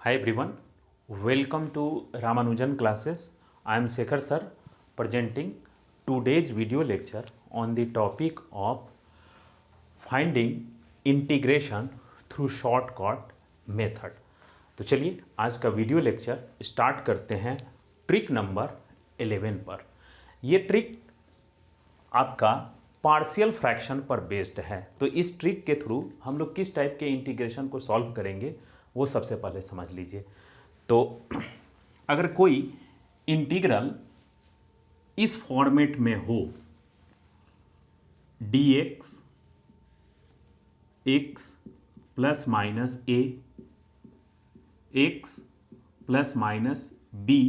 Hi everyone, welcome to Ramanujan classes. I am Shekhar sir presenting today's video lecture on the topic of finding integration through shortcut method. तो चलिए आज का video lecture start करते हैं trick number 11 पर। ये trick आपका partial fraction पर बेस्ड है। तो इस ट्रिक के थ्रू हम लोग किस टाइप के इंटीग्रेशन को सॉल्व करेंगे वो सबसे पहले समझ लीजिए। तो अगर कोई इंटीग्रल इस फॉर्मेट में हो dx x plus minus a x plus minus b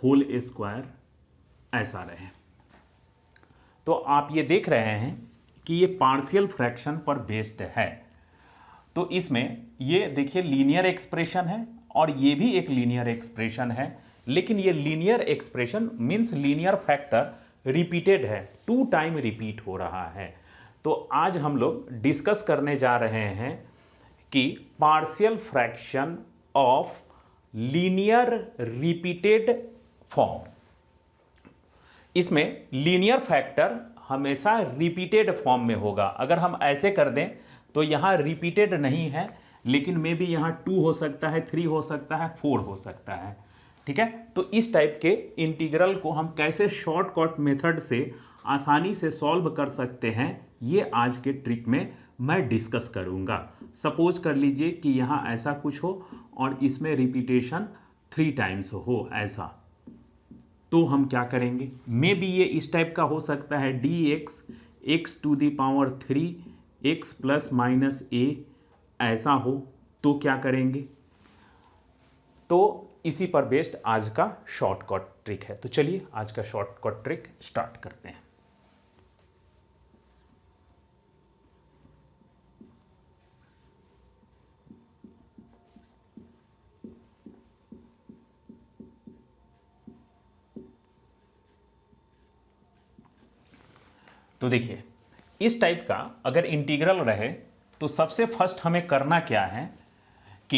whole square ऐसा रहे, तो आप ये देख रहे हैं कि ये पार्शियल फ्रैक्शन पर बेस्ड है। तो इसमें ये देखिए लीनियर एक्सप्रेशन है और ये भी एक लीनियर एक्सप्रेशन है, लेकिन ये linear expression means linear factor repeated है, 2 टाइम रिपीट हो रहा है। तो आज हम लोग डिस्कस करने जा रहे हैं कि partial fraction of linear repeated form. इसमें लीनियर फैक्टर हमेशा रिपीटेड फॉर्म में होगा। अगर हम ऐसे कर दें तो यहाँ रिपीटेड नहीं है, लेकिन मे बी यहाँ 2 हो सकता है, 3 हो सकता है, 4 हो सकता है। ठीक है, तो इस टाइप के इंटीग्रल को हम कैसे शॉर्टकट मेथड से आसानी से सॉल्व कर सकते हैं, ये आज के ट्रिक में मैं डिस्कस करूँगा। सपोज कर लीजिए कि यहाँ ऐसा कुछ हो और इसमें रिपीटेशन 3 टाइम्स हो ऐसा, तो हम क्या करेंगे? मे बी ये इस टाइप का हो सकता है dx x to the power 3 x plus minus a ऐसा हो, तो क्या करेंगे? तो इसी पर बेस्ड आज का शॉर्टकट ट्रिक है। तो चलिए आज का शॉर्टकट ट्रिक स्टार्ट करते हैं। तो देखिए इस टाइप का अगर इंटीग्रल रहे तो सबसे फर्स्ट हमें करना क्या है कि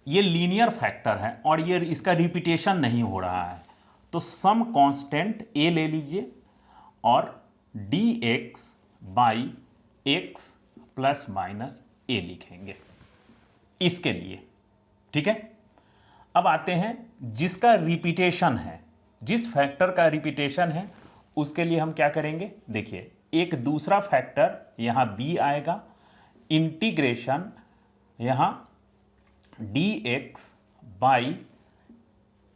ये लीनियर फैक्टर है और ये इसका रिपीटेशन नहीं हो रहा है, तो सम कांस्टेंट a ले लीजिए और dx by x plus minus a लिखेंगे इसके लिए। ठीक है, अब आते हैं जिसका रिपीटेशन है, जिस फैक्टर का रिपीटेशन है उसके लिए हम क्या करेंगे? देखिए एक दूसरा फैक्टर यहाँ b आएगा, इंटीग्रेशन यहाँ dx by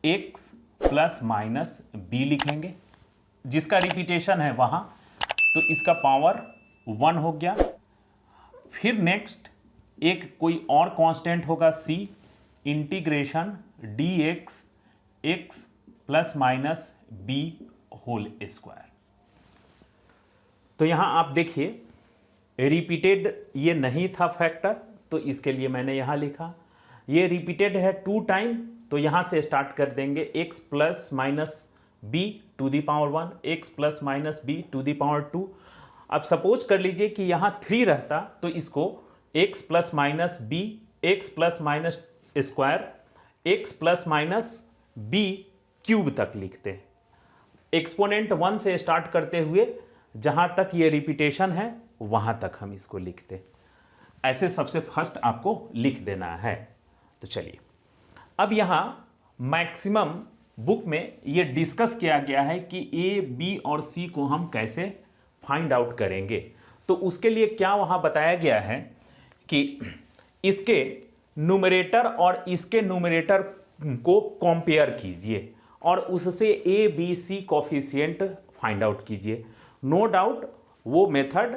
x plus minus b लिखेंगे, जिसका रिपीटेशन है वहाँ, तो इसका पावर 1 हो गया। फिर नेक्स्ट एक कोई और कांस्टेंट होगा c, integration dx x plus minus b whole square. तो यहां आप देखिए रिपीटेड ये नहीं था फैक्टर, तो इसके लिए मैंने यहां लिखा। ये रिपीटेड है 2 टाइम, तो यहां से स्टार्ट कर देंगे x plus minus B to the power 1 x plus minus B to the power 2। अब सपोज कर लीजिए कि यहां 3 रहता तो इसको x plus minus B X plus minus square x plus minus B cube तक लिखते। एक्सपोनेंट 1 से स्टार्ट करते हुए जहां तक ये रिपीटेशन है वहां तक हम इसको लिखते। ऐसे सबसे फर्स्ट आपको लिख देना है। तो चलिए अब यहां मैक्सिमम बुक में ये डिस्कस किया गया है कि ए बी और सी को हम कैसे फाइंड आउट करेंगे। तो उसके लिए क्या वहां बताया गया है कि इसके न्यूमरेटर और इसके न्यूमरेटर को कंपेयर कीजिए और उससे A B C coefficient find out कीजिए। नो डाउट वो मेथड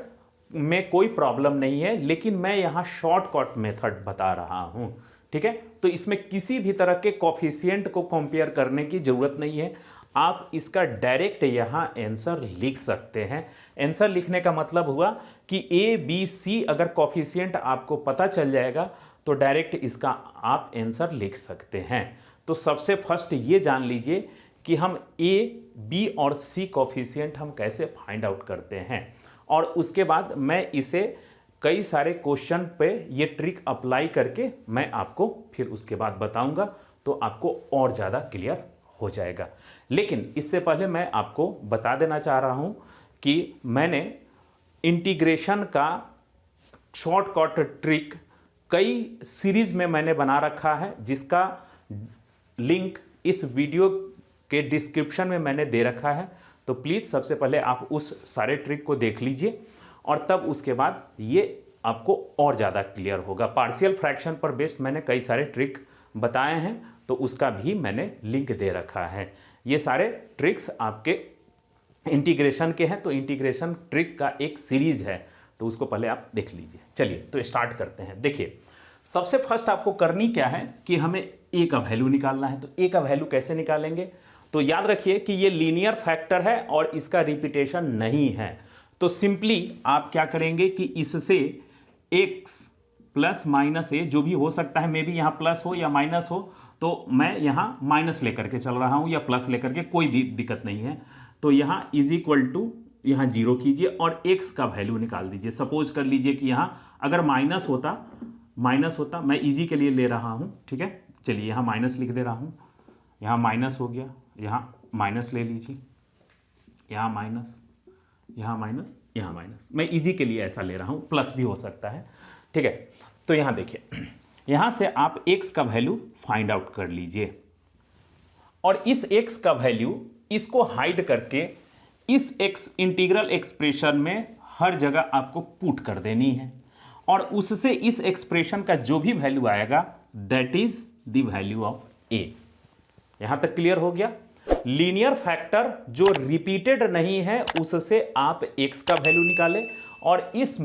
में कोई प्रॉब्लम नहीं है, लेकिन मैं यहाँ शॉर्टकट मेथड बता रहा हूँ। ठीक है, तो इसमें किसी भी तरह के कोफिशिएंट को कंपेयर करने की ज़रूरत नहीं है। आप इसका डायरेक्ट यहाँ आंसर लिख सकते हैं। आंसर लिखने का मतलब हुआ कि ए बी सी अगर कोफिशिएंट आपको पता चल जाएगा तो डायरेक्ट इसका आप आंसर लिख सकते हैं। तो सबसे फर्स्ट ये जान लीजिए कि हम ए बी और सी कोफिशिएंट हम कैसे फाइंड आउट करते हैं, और उसके बाद मैं इसे कई सारे क्वेश्चन पे ये ट्रिक अप्लाई करके मैं आपको फिर उसके बाद बताऊंगा, तो आपको और ज़्यादा क्लियर हो जाएगा। लेकिन इससे पहले मैं आपको बता देना चाह रहा हूँ कि मैंने इंटीग्रेशन का शॉर्टकट ट्रिक कई सीरीज में मैंने बना रखा है, जिसका लिंक इस वीडियो के डिस्क्रिप्शन में मैंने दे रखा है। तो प्लीज़ सबसे पहले आप उस सारे ट्रिक को देख लीजिए और तब उसके बाद ये आपको और ज़्यादा क्लियर होगा। पार्शियल फ्रैक्शन पर बेस्ड मैंने कई सारे ट्रिक बताए हैं, तो उसका भी मैंने लिंक दे रखा है। ये सारे ट्रिक्स आपके इंटीग्रेशन के हैं, तो इंटीग्रेशन ट्रिक का एक सीरीज़ है, तो उसको पहले आप देख लीजिए। चलिए तो स्टार्ट करते हैं। देखिए, सबसे फर्स्ट आपको करनी क्या है कि हमें ए का वैल्यू निकालना है। तो ए का वैल्यू कैसे निकालेंगे? तो याद रखिए कि ये लीनियर फैक्टर है और इसका रिपीटेशन नहीं है। तो सिंपली आप क्या करेंगे कि इससे x प्लस माइनस ए जो भी हो सकता है, मे बी यहाँ प्लस हो या माइनस हो, तो मैं यहाँ माइनस लेकर के चल रहा हूँ या प्लस लेकर के, कोई भी दिक्कत नहीं है। तो यहाँ इज इक्वल टू यहाँ जीरो कीजिए और x का वैल्यू निकाल दीजिए। सपोज कर लीजिए कि यहाँ अगर माइनस होता, मैं इजी के लिए ले रहा हूँ, ठीक है। चलिए यहाँ माइनस लिख दे रहा हूँ, यहाँ माइनस हो गया, यहाँ माइनस ले लीजिए, यहाँ माइनस, यहाँ माइनस, यहाँ माइनस। मैं इजी के लिए ऐसा ले रहा हूँ, प्लस भी हो सकता है, ठीक है। तो यहाँ देखिए, यहाँ से आप x का वैल्यू फाइंड आउट कर लीजिए और इस x का वैल्यू इसको हाइड करके इस x इंटीग्रल एक्सप्रेशन में हर जगह आपको पुट कर देनी है और उससे इस एक्सप्रेशन का जो भी वैल्यू आएगा that is the value of a। यहां तक क्लियर हो गया? लीनियर फैक्टर जो रिपीटेड नहीं है उससे आप x का वैल्यू निकालें और इस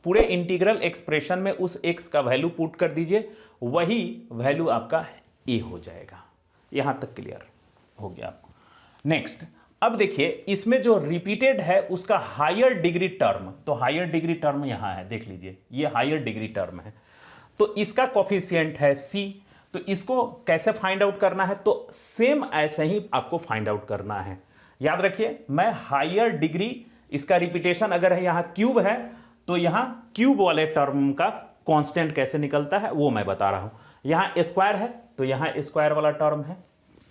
पूरे इंटीग्रल एक्सप्रेशन में उस x का वैल्यू पुट कर दीजिए, वही वैल्यू आपका a हो जाएगा। यहां तक क्लियर हो गया आपको? नेक्स्ट, अब देखिए इसमें जो रिपीटेड है उसका हायर डिग्री टर्म, तो हायर डिग्री टर्म यहां है, देख लीजिए ये हायर डिग्री टर्म है, तो इसका कोफिशिएंट है c। तो इसको कैसे फाइंड आउट करना है? तो सेम ऐसे ही आपको फाइंड आउट करना है। याद रखिए, मैं हायर डिग्री, इसका रिपीटेशन अगर है यहाँ क्यूब है, तो यहाँ क्यूब वाले टर्म का कांस्टेंट कैसे निकलता है वो मैं बता रहा हूँ। यहाँ स्क्वायर है तो यहाँ स्क्वायर वाला टर्म है,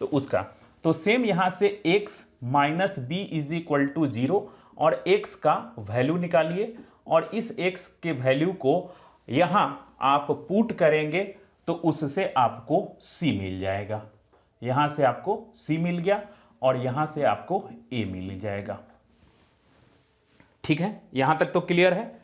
तो उसका तो सेम यहाँ से x minus B is equal to 0 और x का वैल्यू निकालिए और इस x के वैल्यू को यहाँ आप पुट करेंगे तो उससे आपको c मिल जाएगा। यहाँ से आपको c मिल गया और यहाँ से आपको a मिल जाएगा। ठीक है, यहाँ तक तो क्लियर है?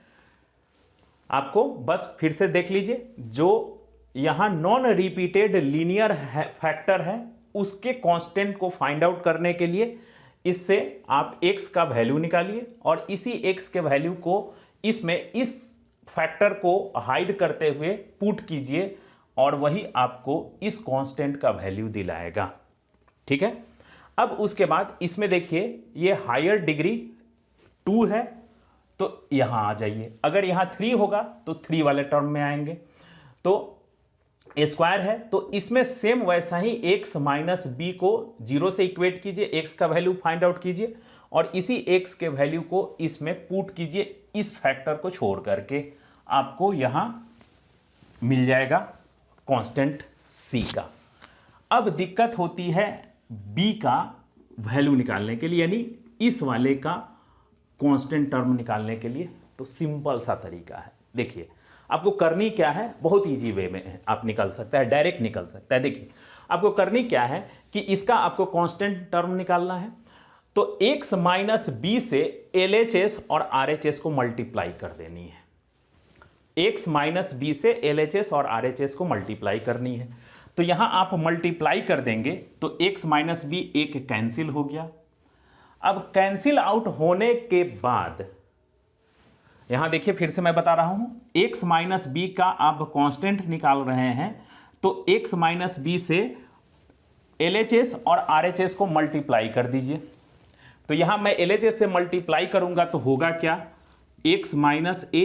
आपको बस फिर से देख लीजिए, जो यहाँ नॉन रिपीटेड लीनियर फैक्टर है उसके कांस्टेंट को फाइंड आउट करने के लिए इससे आप x का वैल्यू निकालिए और इसी x के वैल्यू को इसमें इस फैक्टर को हाइड करते हुए पुट कीजिए और वही आपको इस कांस्टेंट का वैल्यू दिलाएगा। ठीक है, अब उसके बाद इसमें देखिए ये हायर डिग्री 2 है तो यहां आ जाइए, अगर यहां 3 होगा तो 3 वाले टर्म में आएंगे, तो स्क्वायर है तो इसमें सेम वैसा ही x माइनस बी को 0 से इक्वेट कीजिए, x का वैल्यू फाइंड आउट कीजिए और इसी x के वैल्यू को इसमें पुट कीजिए इस फैक्टर को छोड़ करके, आपको यहां मिल जाएगा कांस्टेंट c का। अब दिक्कत होती है b का वैल्यू निकालने के लिए, यानी इस वाले का कांस्टेंट टर्म निकालने के लिए। तो सिंपल सा तरीका है, देखिए आपको करनी क्या है, बहुत इजी वे में आप निकल सकता है, डायरेक्ट निकल सकता है। देखिए आपको करनी क्या है कि इसका आपको कांस्टेंट टर्म निकालना है, तो x माइनस बी से LHS और RHS को मल्टीप्लाई कर देनी है। x माइनस बी से LHS और RHS को मल्टीप्लाई करनी है, तो यहां आप मल्टीप्लाई कर देंगे तो x माइनस बी एक कैंसिल हो गया। अब कैंसिल आउट होने के बाद यहां देखिए फिर से मैं बता रहा हूं, x माइनस बी का आप कांस्टेंट निकाल रहे हैं तो x माइनस बी से LHS और RHS को मल्टीप्लाई कर दीजिए। तो यहां मैं LHS से मल्टीप्लाई करूंगा तो होगा क्या, x माइनस ए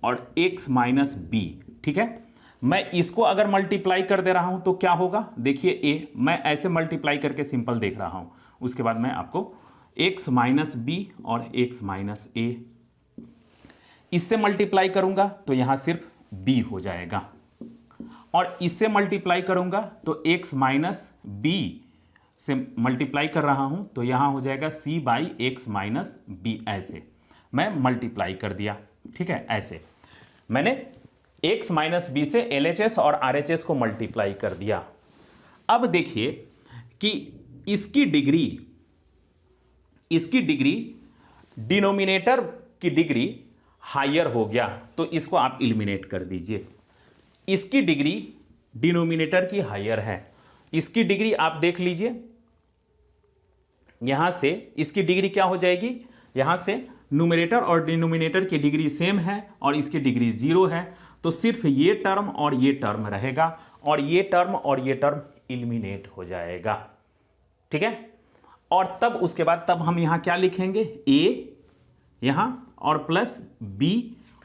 और x माइनस बी। ठीक है, मैं इसको अगर मल्टीप्लाई कर दे रहा हूं तो क्या होगा, देखिए a, मैं ऐसे मल्टीप्लाई करके सिंपल देख रहा हूं, उसके बाद मैं आपको x माइनस बी और x माइनस ए, इससे मल्टीप्लाई करूंगा तो यहां सिर्फ b हो जाएगा, और इससे मल्टीप्लाई करूंगा तो x माइनस बी से मल्टीप्लाई कर रहा हूं तो यहां हो जाएगा c by x minus B. ऐसे मैं मल्टीप्लाई कर दिया, ठीक है। ऐसे मैंने x माइनस बी से LHS और RHS को मल्टीप्लाई कर दिया। अब देखिए कि इसकी डिग्री डिनोमिनेटर की डिग्री हायर हो गया, तो इसको आप एलिमिनेट कर दीजिए। इसकी डिग्री डिनोमिनेटर की हायर है, इसकी डिग्री आप देख लीजिए, यहां से इसकी डिग्री क्या हो जाएगी, यहां से न्यूमरेटर और डिनोमिनेटर की डिग्री सेम है और इसकी डिग्री 0 है, तो सिर्फ ये टर्म और ये टर्म रहेगा और ये टर्म और ये टर्म एलिमिनेट हो जाएगा, ठीक है। और तब उसके बाद तब हम यहां क्या लिखेंगे, a यहां और प्लस b,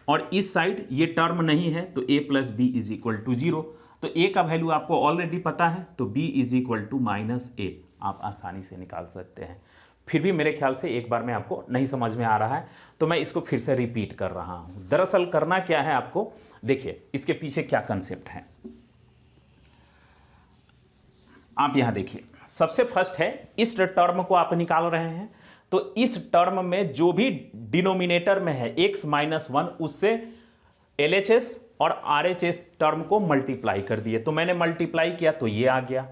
और इस साइड ये टर्म नहीं है तो a plus B is equal to 0। तो a का वैल्यू आपको ऑलरेडी पता है, तो b is equal to minus a आप आसानी से निकाल सकते हैं। फिर भी मेरे ख्याल से एक बार में आपको नहीं समझ में आ रहा है तो मैं इसको फिर से रिपीट कर रहा हूं। दरअसल करना क्या है आपको, देखिए इसके पीछे क्या कंसेप्ट है, आप यहां देखिए। सबसे फर्स्ट है इस टर्म को आप निकाल रहे हैं, तो इस टर्म में जो भी डिनोमिनेटर में है x माइनस 1 उससे LHS और RHS टर्म को मल्टीप्लाई कर दिए। तो मैंने मल्टीप्लाई किया तो ये आ गया,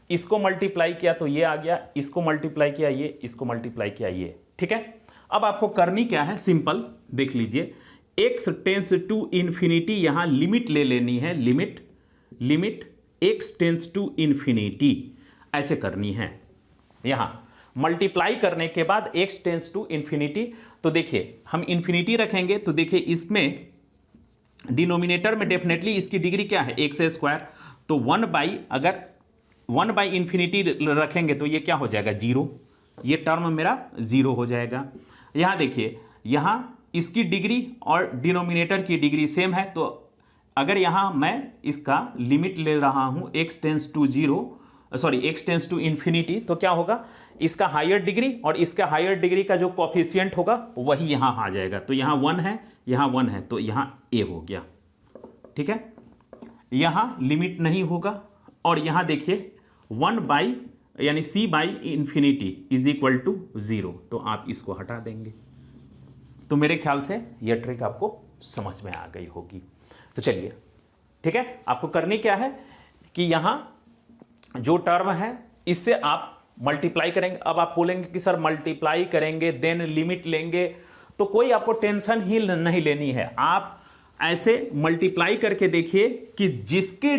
इसको मल्टीप्लाई किया तो ये आ गया, इसको मल्टीप्लाई किया ये, इसको मल्टीप्लाई किया ये, ठीक है। अब आपको करनी क्या है, सिंपल देख लीजिए, x टेंस टू इन्फिनिटी यहां लिमिट ले लेनी है, limit x tends to infinity ऐसे करनी है। यहां मल्टीप्लाई करने के बाद x टेंस टू इन्फिनिटी, तो देखिए हम इन्फिनिटी रखेंगे तो देखिए इसमें डिनोमिनेटर में डेफिनेटली इसकी डिग्री क्या है, एक्स स्क्वायर, तो 1 बाई, अगर 1 बाई इन्फिनिटी रखेंगे तो ये क्या हो जाएगा, 0, ये टर्म मेरा 0 हो जाएगा। यहां देखिए यहां इसकी डिग्री और डिनोमिनेटर की डिग्री सेम है, तो अगर यहां मैं इसका लिमिट ले रहा हूं x tends to 0, sorry x tends to infinity, तो क्या होगा, इसका हायर डिग्री और इसका हायर डिग्री का जो कोफिशिएंट होगा वही यहां आ जाएगा। तो यहां 1 है, यहां 1 है, तो यहां a हो गया, ठीक है। यहां लिमिट नहीं होगा और यहां देखिए 1 बाई यानी c by infinity is equal to 0, तो आप इसको हटा देंगे। तो मेरे ख्याल से यह ट्रिक आपको समझ में आ गई होगी। तो चलिए ठीक है, आपको करनी क्या है कि यहां जो टर्म है इससे आप मल्टीप्लाई करेंगे। अब आप बोलेंगे कि सर मल्टीप्लाई करेंगे देन लिमिट लेंगे, तो कोई आपको टेंशन ही नहीं लेनी है। आप ऐसे मल्टीप्लाई करके देखिए कि जिसके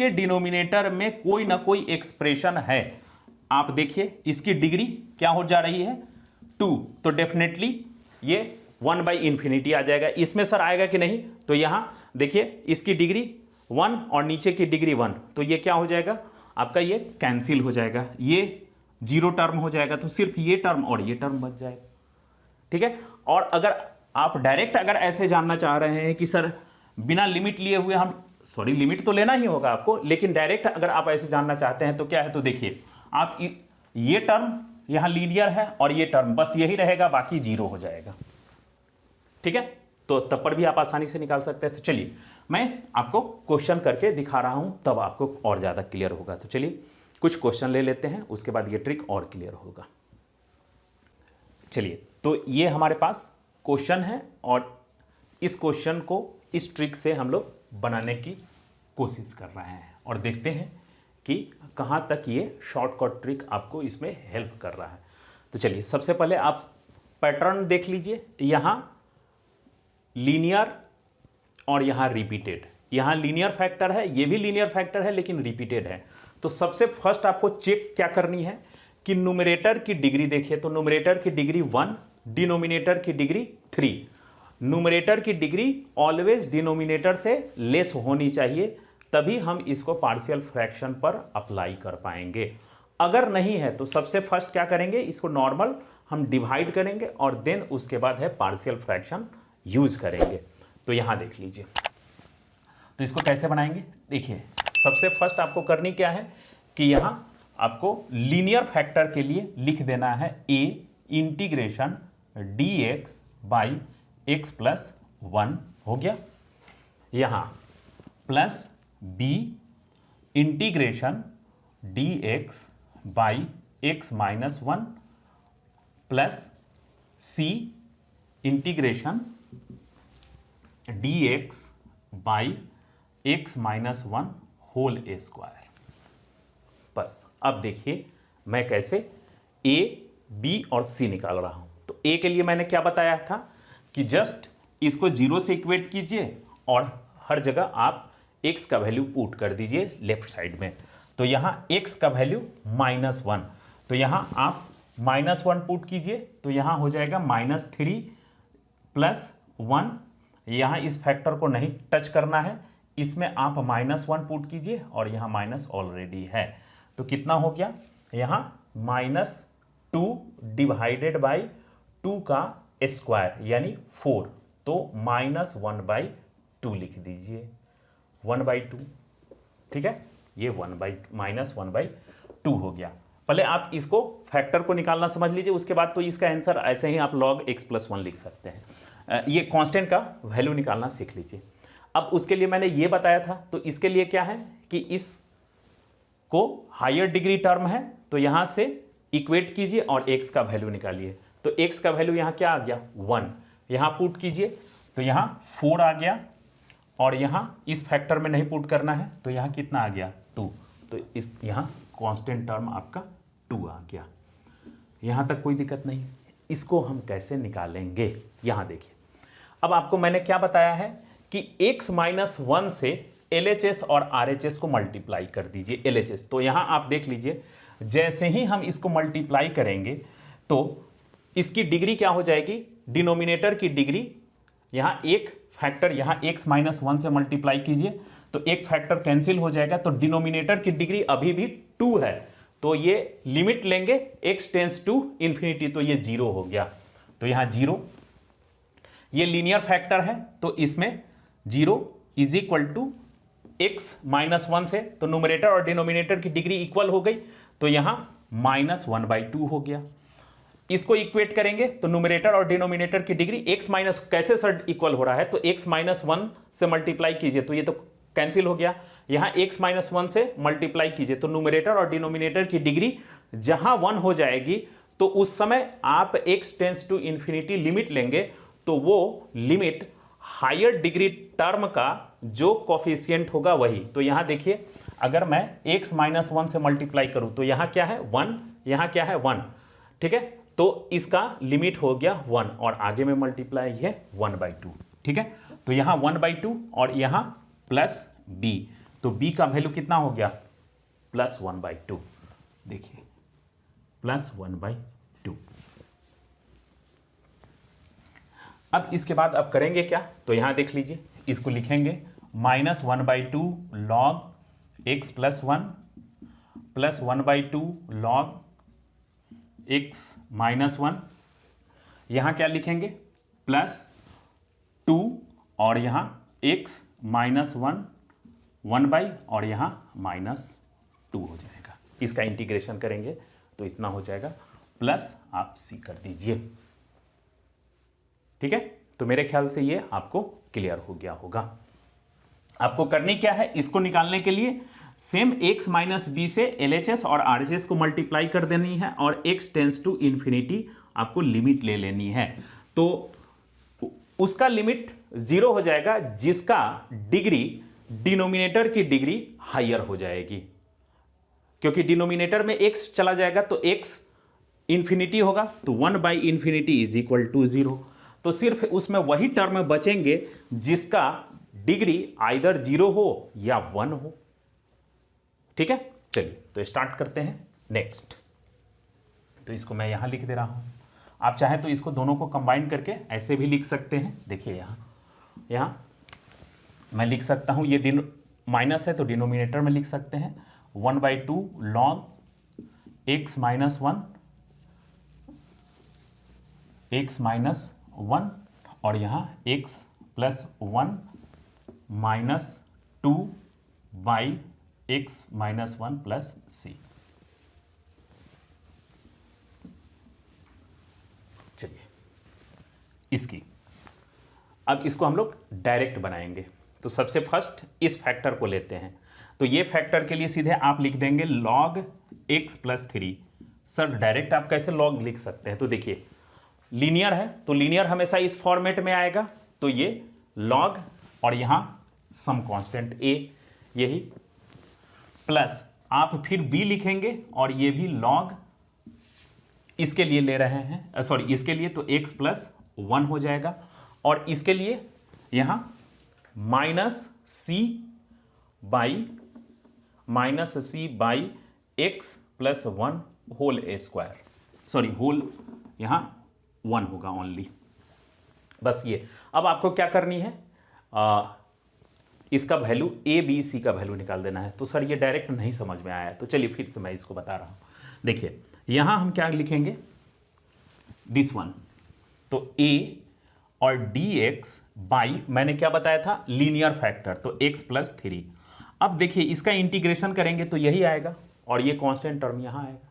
डिनोमिनेटर में कोई ना कोई एक्सप्रेशन है, आप देखिए इसकी डिग्री क्या हो जा रही है, 2, तो डेफिनेटली ये 1 बाई इन्फिनिटी आ जाएगा। इसमें सर आएगा कि नहीं, तो यहां देखिए इसकी डिग्री 1 और नीचे की डिग्री 1, तो ये क्या हो जाएगा आपका, ये कैंसिल हो जाएगा, ये 0 टर्म हो जाएगा, तो सिर्फ ये टर्म और ये टर्म बच जाएगा, ठीक है। और अगर आप डायरेक्ट अगर ऐसे जानना चाह रहे हैं कि सर बिना लिमिट लिए हुए हम, सॉरी लिमिट तो लेना ही होगा आपको, लेकिन डायरेक्ट अगर आप ऐसे जानना चाहते हैं तो क्या है, तो देखिए आप ये टर्म यहां लीनियर है और ये टर्म बस यही रहेगा, बाकी 0 हो जाएगा, ठीक है। तो तब पर भी आप आसानी से निकाल सकते हैं। तो चलिए मैं आपको क्वेश्चन करके दिखा रहा हूं, तब आपको और ज़्यादा क्लियर होगा। तो चलिए कुछ क्वेश्चन ले लेते हैं, उसके बाद ये ट्रिक और क्लियर होगा। चलिए, तो ये हमारे पास क्वेश्चन है और इस क्वेश्चन को इस ट्रिक से हम लोग बनाने की कोशिश कर रहे हैं और देखते हैं कि कहाँ तक ये शॉर्टकट ट्रिक आपको इसमें हेल्प कर रहा है। तो चलिए सबसे पहले आप पैटर्न देख लीजिए, यहाँ लीनियर और यहाँ रिपीटेड, यहाँ लीनियर फैक्टर है, ये भी लीनियर फैक्टर है लेकिन रिपीटेड है। तो सबसे फर्स्ट आपको चेक क्या करनी है कि न्यूमरेटर की डिग्री देखिए, तो न्यूमरेटर की डिग्री 1, डिनोमिनेटर की डिग्री 3। न्यूमरेटर की डिग्री ऑलवेज डिनोमिनेटर से लेस होनी चाहिए, तभी हम इसको पार्शियल फ्रैक्शन पर अप्लाई कर पाएंगे। अगर नहीं है तो सबसे फर्स्ट क्या करेंगे, इसको नॉर्मल हम डिवाइड करेंगे और देन उसके बाद है पार्शियल फ्रैक्शन यूज करेंगे। तो यहां देख लीजिए, तो इसको कैसे बनाएंगे, देखिए सबसे फर्स्ट आपको करनी क्या है कि यहां आपको लीनियर फैक्टर के लिए लिख देना है a integration dx by X plus one हो गया। यहाँ plus B integration D X by x minus one plus C integration D X by x minus one whole a square. बस अब देखिए मैं कैसे ए बी और सी निकाल रहा हूं। तो ए के लिए मैंने क्या बताया था कि जस्ट इसको जीरो से इक्वेट कीजिए और हर जगह आप x का वैल्यू पुट कर दीजिए लेफ्ट साइड में। तो यहाँ x का वैल्यू माइनस वन, तो यहाँ आप माइनस वन पुट कीजिए, तो यहाँ हो जाएगा माइनस थ्री प्लस वन। यहाँ इस फैक्टर को नहीं टच करना है, इसमें आप माइनस वन पुट कीजिए और यहाँ माइनस ऑलरेडी है। तो कितना हो गया, यहाँ minus two divided by two का स्क्वायर यानी फोर, तो माइनस वन बाई टू लिख दीजिए, वन बाई टू। ठीक है, ये one by minus one by to हो गया। पहले आप इसको फैक्टर को निकालना समझ लीजिए, उसके बाद तो इसका आंसर ऐसे ही आप log x प्लस वन लिख सकते हैं। ये कांस्टेंट का वैल्यू निकालना सीख लीजिए। अब उसके लिए मैंने ये बताया था, तो इसके लिए क्या है कि इसको हायर डिग्री टर्म है तो यहाँ से इक्वेट कीजिए और x का वैल्यू निकालिए। तो x का वैल्यू यहाँ क्या आ गया, वन, यहाँ पुट कीजिए तो यहाँ फोर आ गया, और यहाँ इस फैक्टर में नहीं पुट करना है तो यहाँ कितना आ गया, टू। तो इस यहाँ कांस्टेंट टर्म आपका टू आ गया। यहाँ तक कोई दिक्कत नहीं। इसको हम कैसे निकालेंगे, यहाँ देखिए। अब आपको मैंने क्या बताया है कि x माइनस वन से LHS और RHS को मल्टीप्लाई कर दीजिए, LHS। तो यहाँ आप देख लीजिए, जैसे ही हम इसको मल्टीप्लाई करेंगे तो इसकी डिग्री क्या हो जाएगी, डिनोमिनेटर की डिग्री, यहाँ एक फैक्टर यहाँ x माइनस वन से मल्टीप्लाई कीजिए तो एक फैक्टर कैंसिल हो जाएगा, तो डिनोमिनेटर की डिग्री अभी भी टू है, तो ये लिमिट लेंगे x टेंस टू इन्फिनिटी, तो ये जीरो हो गया। तो यहाँ जीरो, ये लीनियर फैक्टर है तो इसमें zero is equal to X minus one से, तो न्यूमरेटर और डिनोमिनेटर की डिग्री इक्वल हो गई, तो यहाँ माइनस वन बाई टू हो गया। इसको इक्वेट करेंगे तो न्यूमरेटर और डिनोमिनेटर की डिग्री x माइनस, कैसे सर इक्वल हो रहा है, तो x माइनस वन से मल्टीप्लाई कीजिए तो ये तो कैंसिल हो गया। यहाँ x माइनस वन से मल्टीप्लाई कीजिए तो न्यूमरेटर और डिनोमिनेटर की डिग्री जहां वन हो जाएगी तो उस समय आप x tends to infinity limit लेंगे, तो वो लिमिट हायर डिग्री टर्म का जो कोफिशिएंट होगा वही। तो यहाँ देखिए, अगर मैं x माइनस वन से मल्टीप्लाई करूं तो यहाँ क्या है, वन, यहाँ क्या है, वन। ठीक है, तो इसका लिमिट हो गया वन, और आगे में मल्टीप्लाई है वन बाई टू। ठीक है, तो यहाँ वन बाई टू और यहाँ प्लस b, तो b का वैल्यू कितना हो गया, प्लस वन बाई टू। देखिए प्लस वन बाई टू। अब इसके बाद अब करेंगे क्या, तो यहाँ देख लीजिए, इसको लिखेंगे minus one by two log x plus one by two log x minus one. यहाँ क्या लिखेंगे, प्लस टू और यहाँ x minus one, one by, और यहाँ माइनस टू हो जाएगा। इसका इंटीग्रेशन करेंगे तो इतना हो जाएगा, प्लस आप c कर दीजिए। ठीक है, तो मेरे ख्याल से ये आपको क्लियर हो गया होगा। आपको करनी क्या है, इसको निकालने के लिए सेम x माइनस बी से LHS और RHS को मल्टीप्लाई कर देनी है और x टेंस टू इन्फिनिटी आपको लिमिट ले लेनी है। तो उसका लिमिट जीरो हो जाएगा जिसका डिग्री डिनोमिनेटर की डिग्री हायर हो जाएगी, क्योंकि डिनोमिनेटर में x चला जाएगा तो x इन्फिनिटी होगा, तो one by infinity is equal to zero. तो सिर्फ उसमें वही टर्म बचेंगे जिसका डिग्री आइदर जीरो हो या वन हो। ठीक है, चलिए तो स्टार्ट करते हैं नेक्स्ट। तो इसको मैं यहां लिख दे रहा हूं, आप चाहें तो इसको दोनों को कंबाइन करके ऐसे भी लिख सकते हैं। देखिए यहाँ मैं लिख सकता हूं, ये माइनस है तो डिनोमिनेटर में लिख सकते हैं one by two log x minus one, x minus one, और यहाँ x plus one minus two by x minus one plus C. चलिए इसकी। अब इसको हम लोग डायरेक्ट बनाएंगे, तो सबसे फर्स्ट इस फैक्टर को लेते हैं। तो ये फैक्टर के लिए सीधे आप लिख देंगे log x plus 3। Sir direct आप कैसे log लिख सकते हैं? तो देखिए लीनियर है तो लीनियर हमेशा इस फॉर्मेट में आएगा, तो ये log और यहाँ सम कांस्टेंट a, यही प्लस आप फिर b लिखेंगे और ये भी log इसके लिए ले रहे हैं, सॉरी इसके लिए, तो x प्लस 1 हो जाएगा। और इसके लिए यहाँ -c by x plus 1 whole a square, sorry whole यहाँ 1 होगा ओनली, बस ये। अब आपको क्या करनी है, इसका वैल्यू a b c का वैल्यू निकाल देना है। तो सर ये डायरेक्ट नहीं समझ में आया, तो चलिए फिर से मैं इसको बता रहा हूँ। देखिए यहाँ हम क्या लिखेंगे, दिस वन, तो a और dx बाई, मैंने क्या बताया था, लीनियर फैक्टर, तो x प्लस 3। अब देखिए इसका इंटीग्रेशन करेंगे तो यही आएगा और ये कांस्टेंट टर्म यहाँ आएगा।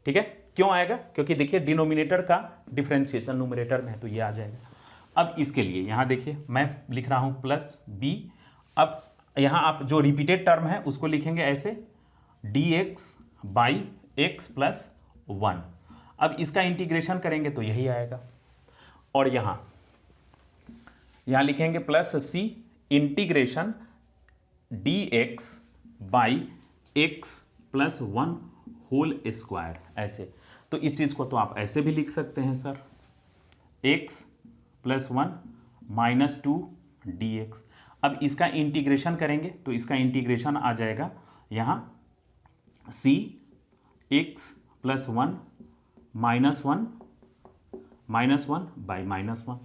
ठीक है, क्यों आएगा? क्योंकि देखिए डिनोमिनेटर का डिफरेंशिएशन न्यूमरेटर में है, तो ये आ जाएगा। अब इसके लिए यहाँ देखिए मैं लिख रहा हूँ प्लस b। अब यहाँ आप जो रिपीटेड टर्म है उसको लिखेंगे ऐसे, dx बाई x प्लस 1। अब इसका इंटीग्रेशन करेंगे तो यही आएगा। और यहाँ लिखेंगे plus c integration dx by x plus 1 whole square, ऐसे। तो इस चीज़ को तो आप ऐसे भी लिख सकते हैं sir, x plus 1 minus 2 dx। अब इसका इंटीग्रेशन करेंगे तो इसका इंटीग्रेशन आ जाएगा यहाँ c x plus 1 minus 1 by minus 1।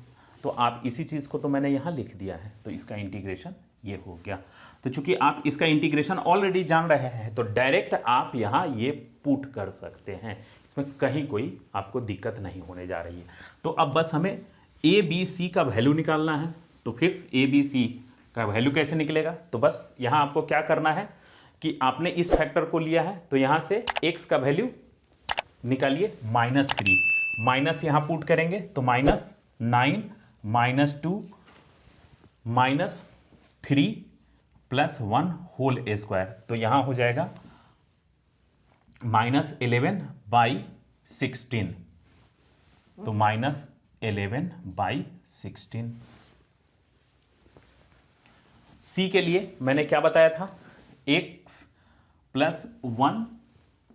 तो आप इसी चीज़ को तो मैंने यहाँ लिख दिया है, तो इसका इंटीग्रेशन ये हो गया। तो चूंकि आप इसका इंटीग्रेशन ऑलरेडी जान रहे हैं तो डायरेक्ट आप यहाँ ये पुट कर सकते हैं, इसमें कहीं कोई आपको दिक्कत नहीं होने जा रही है। तो अब बस हमें a b c का वैल्यू निकालना है। तो फिर a b c का वैल्यू कैसे निकलेगा? तो बस यहाँ आपको क्या करना है कि आपने इस फैक्टर को लिया है तो यहाँ से x का वैल्यू निकालिए -3, माइनस यहाँ पुट करेंगे तो -9 -2 -3 प्लस 1 होल ए स्क्वायर, तो यहाँ हो जाएगा -11 बाई 16, तो -11 बाई 16। c के लिए मैंने क्या बताया था, x plus 1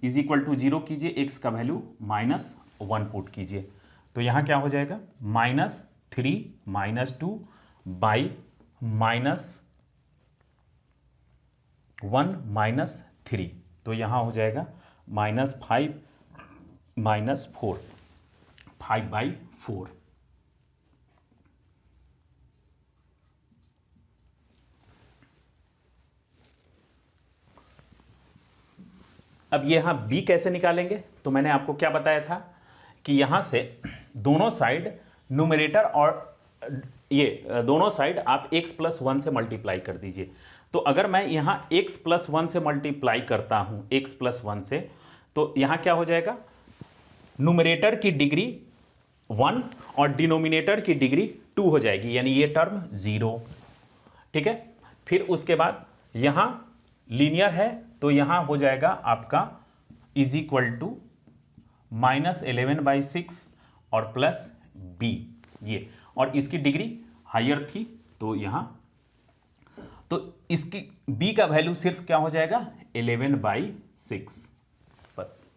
is equal to 0 कीजिए, x का वैल्यू -1 पुट कीजिए, तो यहाँ क्या हो जाएगा -3 -2 बाई -1 -3, तो यहाँ हो जाएगा -5 -4, 5/4। अब ये यहाँ b कैसे निकालेंगे? तो मैंने आपको क्या बताया था कि यहाँ से दोनों साइड न्यूमरेटर और ये दोनों साइड आप x प्लस 1 से मल्टीप्लाई कर दीजिए। तो अगर मैं यहाँ x प्लस 1 से मल्टीप्लाई करता हूँ x प्लस 1 से, तो यहाँ क्या हो जाएगा, न्यूमरेटर की डिग्री 1 और डिनोमिनेटर की डिग्री 2 हो जाएगी, यानी ये टर्म 0। ठीक है, फिर उसके बाद यहाँ लीनियर है तो यहाँ हो जाएगा आपका इज इक्वल टू -11/6 और प्लस b, ये, और इसकी डिग्री हायर थी तो यहाँ, तो इसकी b का वैल्यू सिर्फ क्या हो जाएगा 11/6 बस,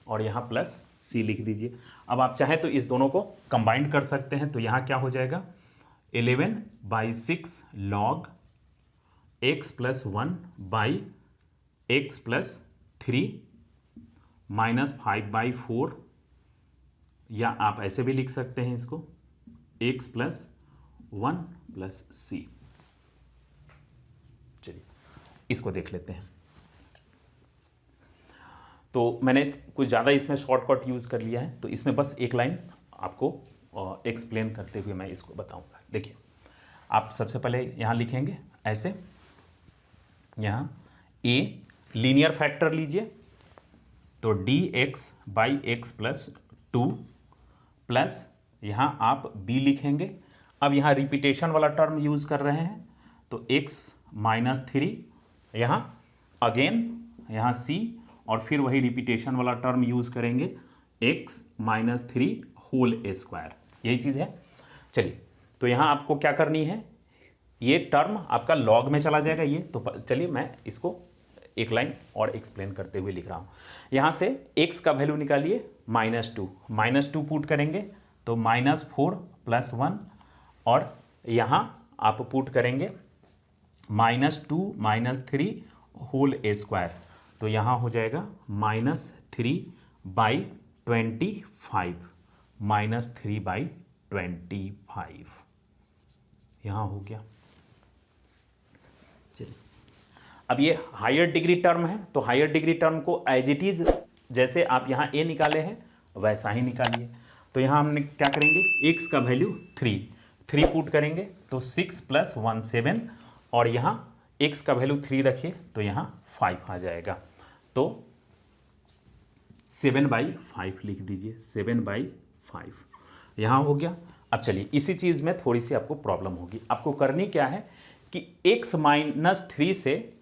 और यहाँ प्लस c लिख दीजिए। अब आप चाहें तो इस दोनों को कंबाइन कर सकते हैं, तो यहाँ क्या हो जाएगा 11/6 log x plus 1 by x plus 3 -5/4, या आप ऐसे भी लिख सकते हैं इसको x प्लस 1 प्लस c। चलिए इसको देख लेते हैं। तो मैंने कुछ ज़्यादा इसमें शॉर्टकट यूज़ कर लिया है, तो इसमें बस एक लाइन आपको एक्सप्लेन करते हुए मैं इसको बताऊंगा। देखिए आप सबसे पहले यहाँ लिखेंगे ऐसे, यहाँ a लीनियर फैक्टर लीजिए, तो dx by x plus 2 plus यहाँ आप b लिखेंगे। अब यहाँ रिपीटेशन वाला टर्म यूज़ कर रहे हैं तो x माइनस 3, यहाँ अगेन यहाँ c, और फिर वही रिपीटेशन वाला टर्म यूज़ करेंगे x minus 3 whole a square, यही चीज़ है। चलिए, तो यहाँ आपको क्या करनी है, ये टर्म आपका लॉग में चला जाएगा ये, तो चलिए मैं इसको एक लाइन और एक्सप्लेन करते हुए लिख रहा हूँ। यहाँ से x का वैल्यू निकालिए -2 पुट करेंगे तो -4 + 1, और यहाँ आप पुट करेंगे -2 - 3 होल ए स्क्वायर, तो यहाँ हो जाएगा -3/25, -3/25 यहाँ हो गया। चलिए, अब ये हायर डिग्री टर्म है तो हायर डिग्री टर्म को एज इट इज जैसे आप यहाँ a निकाले हैं वैसा ही निकालिए। तो यहाँ हमने क्या करेंगे, x का वैल्यू 3 पुट करेंगे तो 6 + 1 7, और यहाँ x का वैल्यू 3 रखिए तो यहाँ 5 आ जाएगा, तो 7/5 लिख दीजिए, 7/5 यहाँ हो गया। अब चलिए, इसी चीज़ में थोड़ी सी आपको प्रॉब्लम होगी। आपको करनी क्या है कि x - 3 से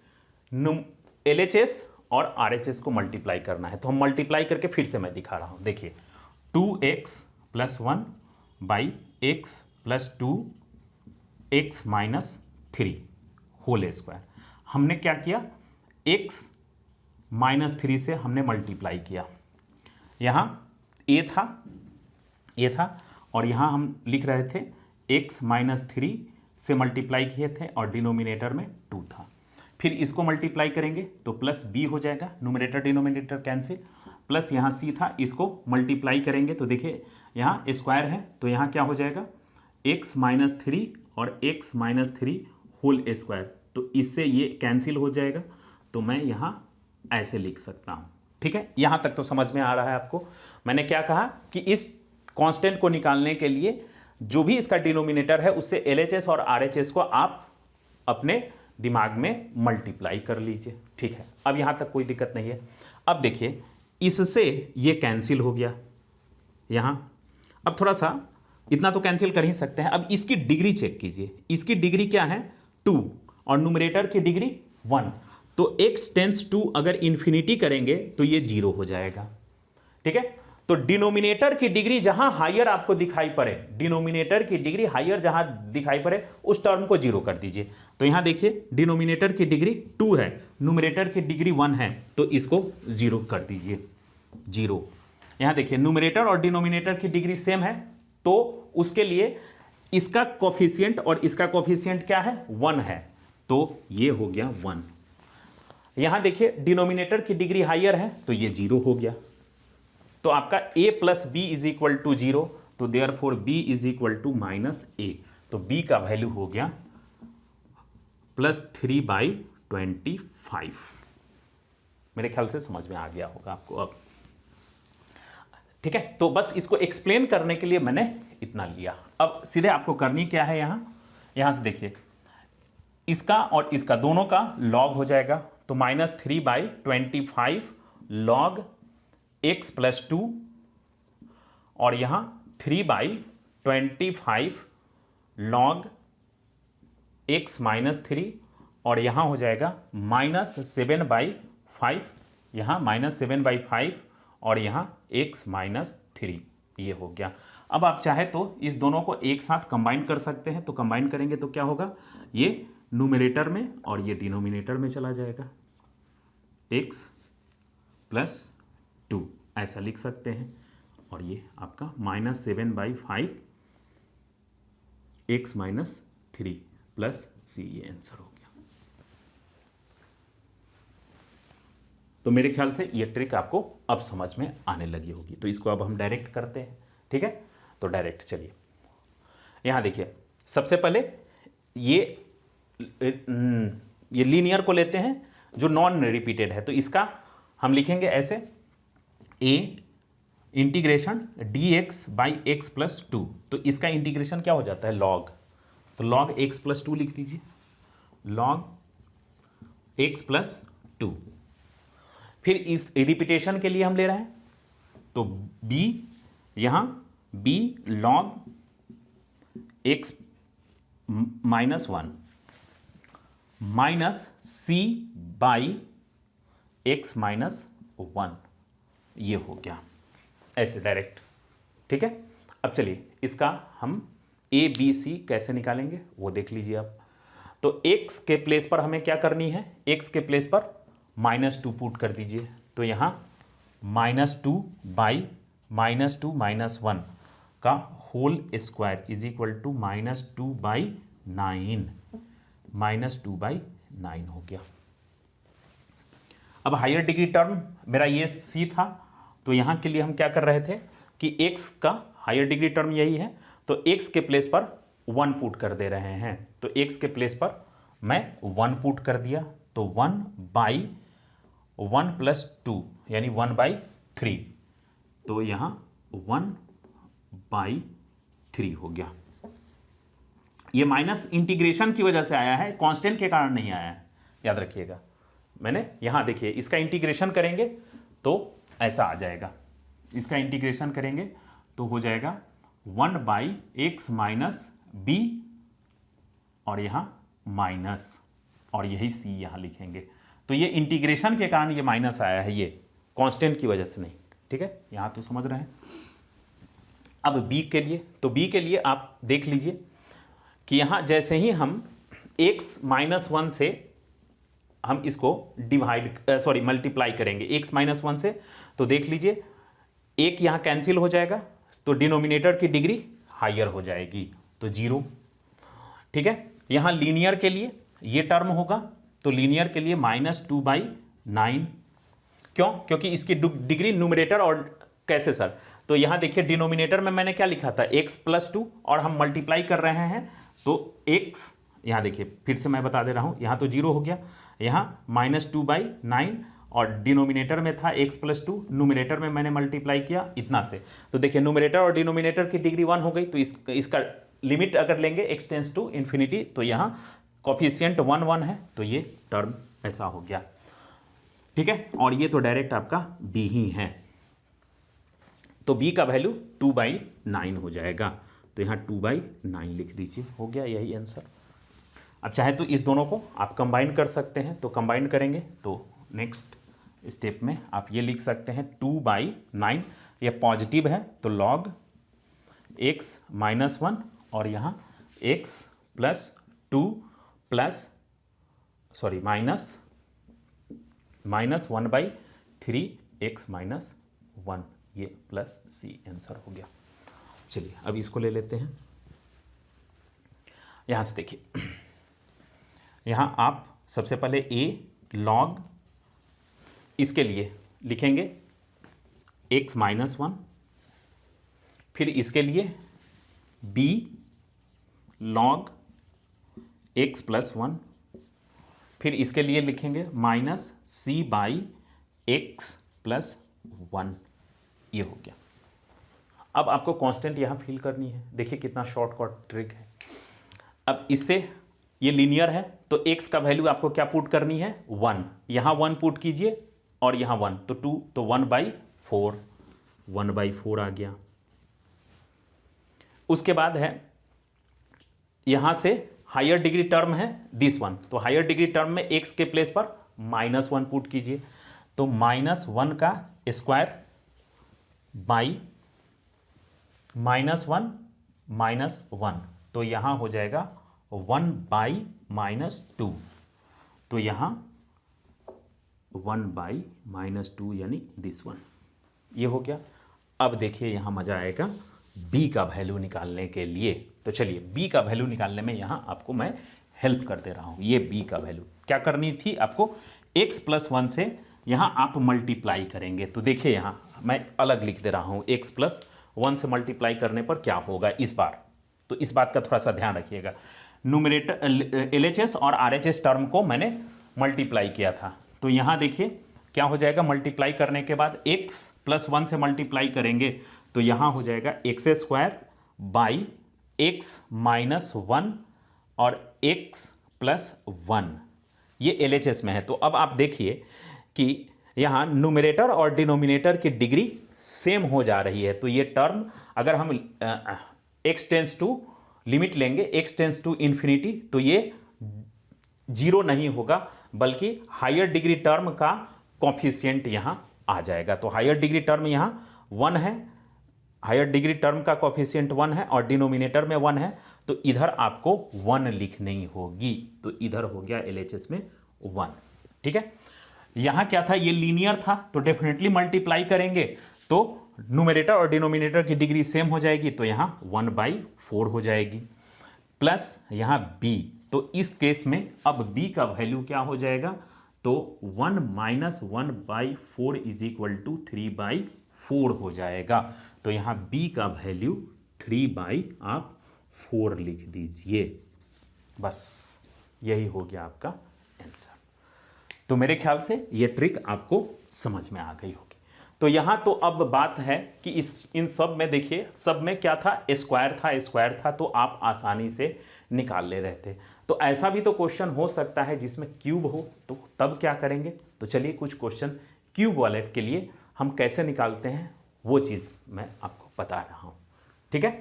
LHS और RHS को मल्टीप्लाई करना है, तो हम मल्टीप्लाई करके फिर से मैं दिखा रहा हूँ। देखिए, 2x + 1 x + 2 x - 3 whole square. हमने क्या किया, x - 3 से हमने मल्टीप्लाई किया, यहाँ a था और यहाँ हम लिख रहे थे x - 3 से मल्टीप्लाई किए थे और डिनोमिनेटर में 2 था। फिर इसको मल्टीप्लाई करेंगे तो प्लस b हो जाएगा, न्यूमरेटर डिनोमिनेटर कैंसिल, प्लस यहाँ c था, इसको मल्टीप्लाई करेंगे तो देखिए यहाँ स्क्वायर है तो यहाँ क्या हो जाएगा, x - 3 और x - 3 होल स्क्वायर, तो इससे ये कैंसिल हो जाएगा, तो मैं यहाँ ऐसे लिख सकता हूँ। ठीक है, यहाँ तक तो समझ में आ रहा है आपको। मैंने क्या कहा कि इस कांस्टेंट को निकालने के लिए जो भी इसका डिनोमिनेटर है उससे LHS और RHS को आप अपने दिमाग में मल्टीप्लाई कर लीजिए। ठीक है, अब यहाँ तक कोई दिक्कत नहीं है। अब देखिए, इससे ये कैंसिल हो गया यहाँ। अब थोड़ा सा इतना तो कैंसिल कर ही सकते हैं। अब इसकी डिग्री चेक कीजिए, इसकी डिग्री क्या है 2 और न्यूमरेटर की डिग्री 1, तो x टेंस टू अगर इन्फिनिटी करेंगे तो ये 0 हो जाएगा। ठीक है, तो डिनोमिनेटर की डिग्री जहां हायर आपको दिखाई पड़े, डिनोमिनेटर की डिग्री हायर जहां दिखाई पड़े उस टर्म को 0 कर दीजिए। तो यहां देखिए, डिनोमिनेटर की डिग्री 2 है, न्यूमरेटर की डिग्री 1 है, तो इसको 0 कर दीजिए, 0। यहां देखिए, न्यूमरेटर और डिनोमिनेटर की डिग्री सेम है, तो उसके लिए इसका कोफिशिएंट और इसका कोफिशिएंट क्या है, 1 है, तो ये हो गया 1। यहां देखिए, डिनोमिनेटर की डिग्री हायर है तो ये 0 हो गया। तो आपका a + b = 0, तो देयरफॉर b = -a, तो b का वैल्यू हो गया +3/25। मेरे ख्याल से समझ में आ गया होगा आपको अब। ठीक है, तो बस इसको एक्सप्लेन करने के लिए मैंने इतना लिया। अब सीधे आपको करनी क्या है, यहां से देखिए, इसका और इसका दोनों का लॉग हो जाएगा, तो -3/25 लॉग x + 2, और यहाँ 3/25 लॉग x - 3, और यहाँ हो जाएगा -7/5, यहाँ -7/5, और यहाँ x - 3, ये हो गया। अब आप चाहे तो इस दोनों को एक साथ कंबाइन कर सकते हैं, तो कंबाइन करेंगे तो क्या होगा, ये न्यूमरेटर में और ये डिनोमिनेटर में चला जाएगा, x + 2 ऐसा लिख सकते हैं, और ये आपका -7/5 x - 3 + c, ये आंसर हो गया। तो मेरे ख्याल से ये ट्रिक आपको अब समझ में आने लगी होगी। तो इसको अब हम डायरेक्ट करते हैं। ठीक है, तो डायरेक्ट चलिए, यहाँ देखिए, सबसे पहले ये लीनियर को लेते हैं जो नॉन रिपीटेड है, तो इसका हम लिखेंगे ऐसे, a इंटीग्रेशन dx/x + 2, तो इसका इंटीग्रेशन क्या हो जाता है, लॉग, तो log x + 2 लिख दीजिए, log x + 2। फिर इस रिपीटेशन के लिए हम ले रहे हैं तो b यहाँ b log x minus 1 minus c by x minus 1, ये हो गया ऐसे डायरेक्ट। ठीक है, अब चलिए इसका हम ए बी सी कैसे निकालेंगे वो देख लीजिए आप। तो x के प्लेस पर हमें क्या करनी है, x के प्लेस पर -2 पुट कर दीजिए। तो यहाँ -2 बाई -2 माइनस 1 का whole square is equal to -2 by 9, -2 by 9 हो गया। अब हायर डिग्री टर्म मेरा ये c था, तो यहाँ के लिए हम क्या कर रहे थे कि x का हायर डिग्री टर्म यही है, तो x के प्लेस पर 1 पुट कर दे रहे हैं। तो x के प्लेस पर मैं 1 पुट कर दिया, तो 1 बाई 1 प्लस 2 यानी 1 बाई 3, तो यहाँ 1 बाई 3 हो गया। ये माइनस इंटीग्रेशन की वजह से आया है, कांस्टेंट के कारण नहीं आया है, याद रखिएगा। मैंने यहाँ देखिए इसका इंटीग्रेशन करेंगे तो ऐसा आ जाएगा, इसका इंटीग्रेशन करेंगे तो हो जाएगा 1 बाई एक्स माइनस बी और यहाँ माइनस, और यही सी यहाँ लिखेंगे। तो ये इंटीग्रेशन के कारण ये माइनस आया है, ये कांस्टेंट की वजह से नहीं। ठीक है, यहाँ तो समझ रहे हैं। अब बी के लिए, तो बी के लिए आप देख लीजिए कि यहाँ जैसे ही हम x माइनस 1 से हम इसको मल्टीप्लाई करेंगे x माइनस 1 से, तो देख लीजिए एक यहाँ कैंसिल हो जाएगा, तो डिनोमिनेटर की डिग्री हायर हो जाएगी, तो 0। ठीक है, यहाँ लीनियर के लिए ये टर्म होगा, तो लीनियर के लिए -2 बाई 9। क्यों? क्योंकि इसकी डिग्री न्यूमरेटर और कैसे सर, तो यहाँ देखिए डिनोमिनेटर में मैंने क्या लिखा था x प्लस 2, और हम मल्टीप्लाई कर रहे हैं तो x, यहाँ देखिए फिर से मैं बता दे रहा हूँ, यहाँ तो 0 हो गया, यहाँ -2 बाई 9, और डिनोमिनेटर में था x प्लस 2, न्यूमरेटर में मैंने मल्टीप्लाई किया इतना से, तो देखिए न्यूमरेटर और डिनोमिनेटर की डिग्री 1 हो गई। तो इसका लिमिट अगर लेंगे x टेंस टू इन्फिनिटी, तो यहाँ कॉफिशिएंट 1 1 है, तो ये टर्म ऐसा हो गया। ठीक है, और ये तो डायरेक्ट आपका b ही है, तो b का वैल्यू 2 बाई 9 हो जाएगा, तो यहाँ 2 बाई 9 लिख दीजिए, हो गया यही आंसर। अब चाहे तो इस दोनों को आप कंबाइन कर सकते हैं, तो कंबाइन करेंगे तो नेक्स्ट स्टेप में आप ये लिख सकते हैं 2 बाई 9, ये पॉजिटिव है तो लॉग x माइनस 1, और यहाँ x plus 2 plus minus 1 by 3 x minus 1, ये प्लस c आंसर हो गया। चलिए अब इसको ले लेते हैं, यहाँ से देखिए, यहाँ आप सबसे पहले a लॉग, इसके लिए लिखेंगे x माइनस 1, फिर इसके लिए b लॉग x प्लस 1, फिर इसके लिए लिखेंगे minus c by x plus 1, ये हो गया। अब आपको कांस्टेंट यहाँ फिल करनी है, देखिए कितना शॉर्टकट ट्रिक है। अब इससे ये लीनियर है, तो x का वैल्यू आपको क्या पुट करनी है, 1, यहाँ 1 पुट कीजिए, और यहाँ 1, तो 2, तो 1/4, 1/4 आ गया। उसके बाद है यहाँ से हायर डिग्री टर्म है दिस वन, तो हायर डिग्री टर्म में x के प्लेस पर -1 पुट कीजिए, तो -1 का स्क्वायर बाई -1 -1, तो यहाँ हो जाएगा 1 बाई -2, तो यहाँ 1 बाई -2 यानी दिस वन, ये हो गया। अब देखिए यहाँ मज़ा आएगा b का वैल्यू निकालने के लिए। तो चलिए b का वैल्यू निकालने में यहाँ आपको मैं हेल्प कर दे रहा हूँ। ये b का वैल्यू क्या करनी थी आपको, x प्लस 1 से यहाँ आप मल्टीप्लाई करेंगे। तो देखिए यहाँ मैं अलग लिख दे रहा हूँ, x प्लस 1 से मल्टीप्लाई करने पर क्या होगा इस बार, तो इस बात का थोड़ा सा ध्यान रखिएगा। न्यूमरेटर LHS और RHS टर्म को मैंने मल्टीप्लाई किया था, तो यहाँ देखिए क्या हो जाएगा, मल्टीप्लाई करने के बाद x प्लस 1 से मल्टीप्लाई करेंगे तो यहाँ हो जाएगा x² बाई x माइनस 1 और x प्लस 1, ये LHS में है। तो अब आप देखिए कि यहाँ न्यूमरेटर और डिनोमिनेटर की डिग्री सेम हो जा रही है, तो ये टर्म अगर हम x टेंस टू लिमिट लेंगे, x टेंस टू इन्फिनिटी, तो ये जीरो नहीं होगा बल्कि हायर डिग्री टर्म का कॉफिशिएंट यहां आ जाएगा। तो हायर डिग्री टर्म यहां 1 है, हायर डिग्री टर्म का कॉफिशिएंट 1 है और डिनोमिनेटर में 1 है, तो इधर आपको 1 लिखनी होगी। तो इधर हो गया LHS में 1। ठीक है, यहां क्या था, ये लीनियर था तो डेफिनेटली मल्टीप्लाई करेंगे तो न्यूमरेटर और डिनोमिनेटर की डिग्री सेम हो जाएगी, तो यहां 1/4 हो जाएगी। प्लस यहां b, तो इस केस में अब b का वैल्यू क्या हो जाएगा, तो 1 - 1/4 = 3/4 हो जाएगा। तो यहां b का वैल्यू 3/4 लिख दीजिए। बस यही हो गया आपका आंसर। तो मेरे ख्याल से ये ट्रिक आपको समझ में आ गई होगी। तो यहां तो अब बात है कि इन सब में देखिए, सब में क्या था, स्क्वायर था तो आप आसानी से निकाल ले रहे थे। तो ऐसा भी तो क्वेश्चन हो सकता है जिसमें क्यूब हो, तो तब क्या करेंगे। तो चलिए कुछ क्वेश्चन क्यूब वाले के लिए हम कैसे निकालते हैं वो चीज़ मैं आपको बता रहा हूं। ठीक है,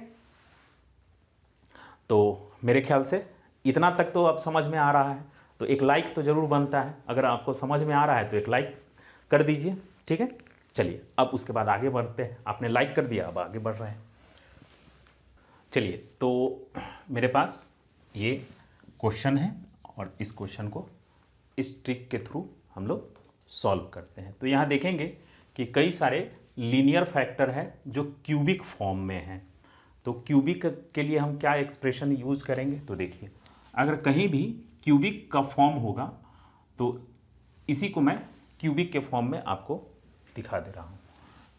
तो मेरे ख्याल से इतना तक तो अब समझ में आ रहा है, तो एक लाइक तो ज़रूर बनता है। अगर आपको समझ में आ रहा है तो एक लाइक कर दीजिए। ठीक है, चलिए अब उसके बाद आगे बढ़ते हैं। आपने लाइक कर दिया, अब आगे बढ़ रहे हैं। चलिए, तो मेरे पास ये क्वेश्चन है और इस क्वेश्चन को इस ट्रिक के थ्रू हम लोग सॉल्व करते हैं। तो यहाँ देखेंगे कि कई सारे लीनियर फैक्टर है जो क्यूबिक फॉर्म में हैं। तो क्यूबिक के लिए हम क्या एक्सप्रेशन यूज़ करेंगे, तो देखिए अगर कहीं भी क्यूबिक का फॉर्म होगा तो इसी को मैं क्यूबिक के फॉर्म में आपको दिखा दे रहा हूँ।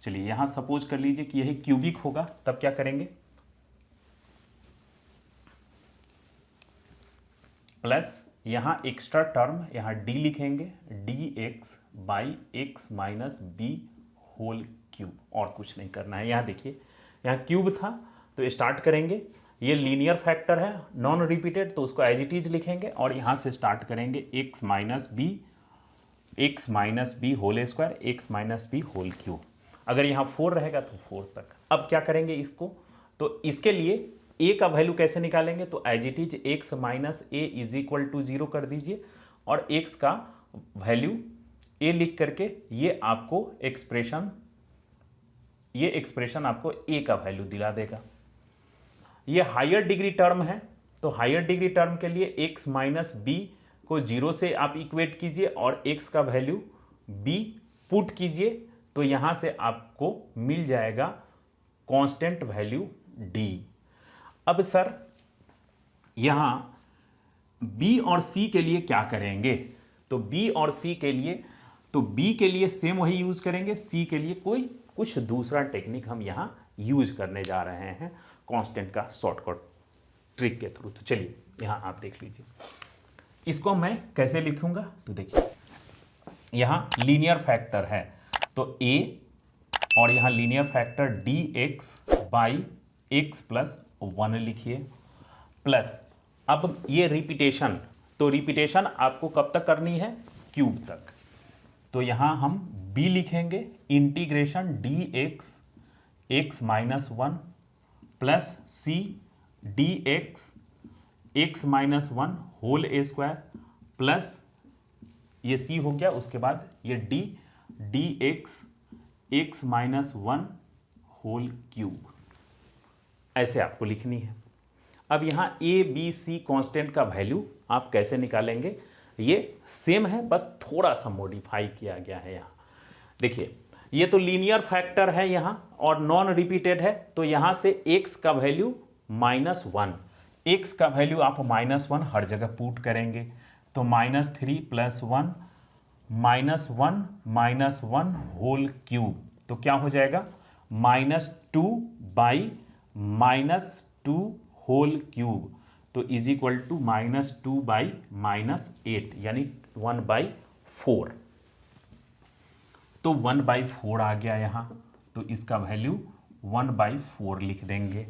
चलिए यहाँ सपोज कर लीजिए कि यही क्यूबिक होगा, तब क्या करेंगे, प्लस यहाँ एक्स्ट्रा टर्म यहाँ d लिखेंगे, dx/x-b और कुछ नहीं करना है। यहाँ देखिए, यहाँ क्यूब था तो स्टार्ट करेंगे, ये लीनियर फैक्टर है नॉन रिपीटेड, तो उसको एज इट इज लिखेंगे और यहाँ से स्टार्ट करेंगे x-b x-b²। अगर यहाँ 4 रहेगा तो 4 तक। अब क्या करेंगे इसको, तो इसके लिए a का वैल्यू कैसे निकालेंगे, तो as it is x - a = 0 कर दीजिए और x का वैल्यू a लिख करके ये एक्सप्रेशन आपको a का वैल्यू दिला देगा। ये हायर डिग्री टर्म है, तो हायर डिग्री टर्म के लिए x - b को 0 से आप इक्वेट कीजिए और x का वैल्यू b पुट कीजिए, तो यहाँ से आपको मिल जाएगा कांस्टेंट वैल्यू d। अब सर यहाँ b और c के लिए क्या करेंगे, तो b और c के लिए, तो b के लिए सेम वही यूज़ करेंगे, c के लिए कुछ दूसरा टेक्निक हम यहाँ यूज करने जा रहे हैं कांस्टेंट का शॉर्टकट ट्रिक के थ्रू। तो चलिए यहाँ आप देख लीजिए, इसको मैं कैसे लिखूंगा, तो देखिए यहाँ लीनियर फैक्टर है तो a और यहाँ लीनियर फैक्टर dx/x+1 लिखिए, प्लस अब ये रिपीटेशन, तो रिपीटेशन आपको कब तक करनी है, क्यूब तक। तो यहाँ हम b लिखेंगे, integration dx(x-1) plus c dx(x-1) plus ये c हो गया, उसके बाद ये d dx(x-1) ऐसे आपको लिखनी है। अब यहाँ a b c कांस्टेंट का वैल्यू आप कैसे निकालेंगे, ये सेम है, बस थोड़ा सा मॉडिफाई किया गया है। यहाँ देखिए, ये तो लीनियर फैक्टर है यहाँ और नॉन रिपीटेड है, तो यहाँ से x का वैल्यू -1, x का वैल्यू आप -1 हर जगह पुट करेंगे, तो -3 + 1 -1 तो क्या हो जाएगा, -2/-2 तो =2/-8 यानी 1/4। तो 1/4 आ गया यहाँ, तो इसका वैल्यू 1/4 लिख देंगे।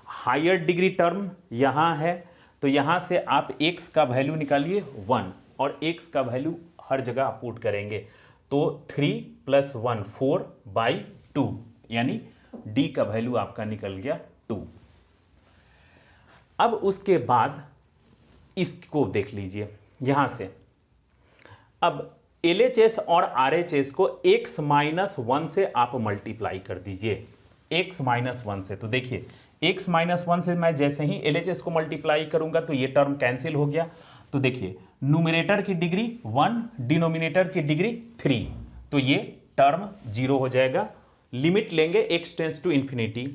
हायर डिग्री टर्म यहाँ है, तो यहाँ से आप x का वैल्यू निकालिए 1 और x का वैल्यू हर जगह आप पुट करेंगे, तो 3 + 1 4/2 यानी डी का वैल्यू आपका निकल गया 2। अब उसके बाद इसको देख लीजिए यहां से, अब LHS और RHS को x माइनस 1 से आप मल्टीप्लाई कर दीजिए, x माइनस 1 से। तो देखिए x माइनस 1 से मैं जैसे ही LHS को मल्टीप्लाई करूंगा तो ये टर्म कैंसिल हो गया। तो देखिए न्यूमरेटर की डिग्री 1, डिनोमिनेटर की डिग्री 3, तो ये टर्म 0 हो जाएगा। लिमिट लेंगे x टेंड्स टू इन्फिनिटी।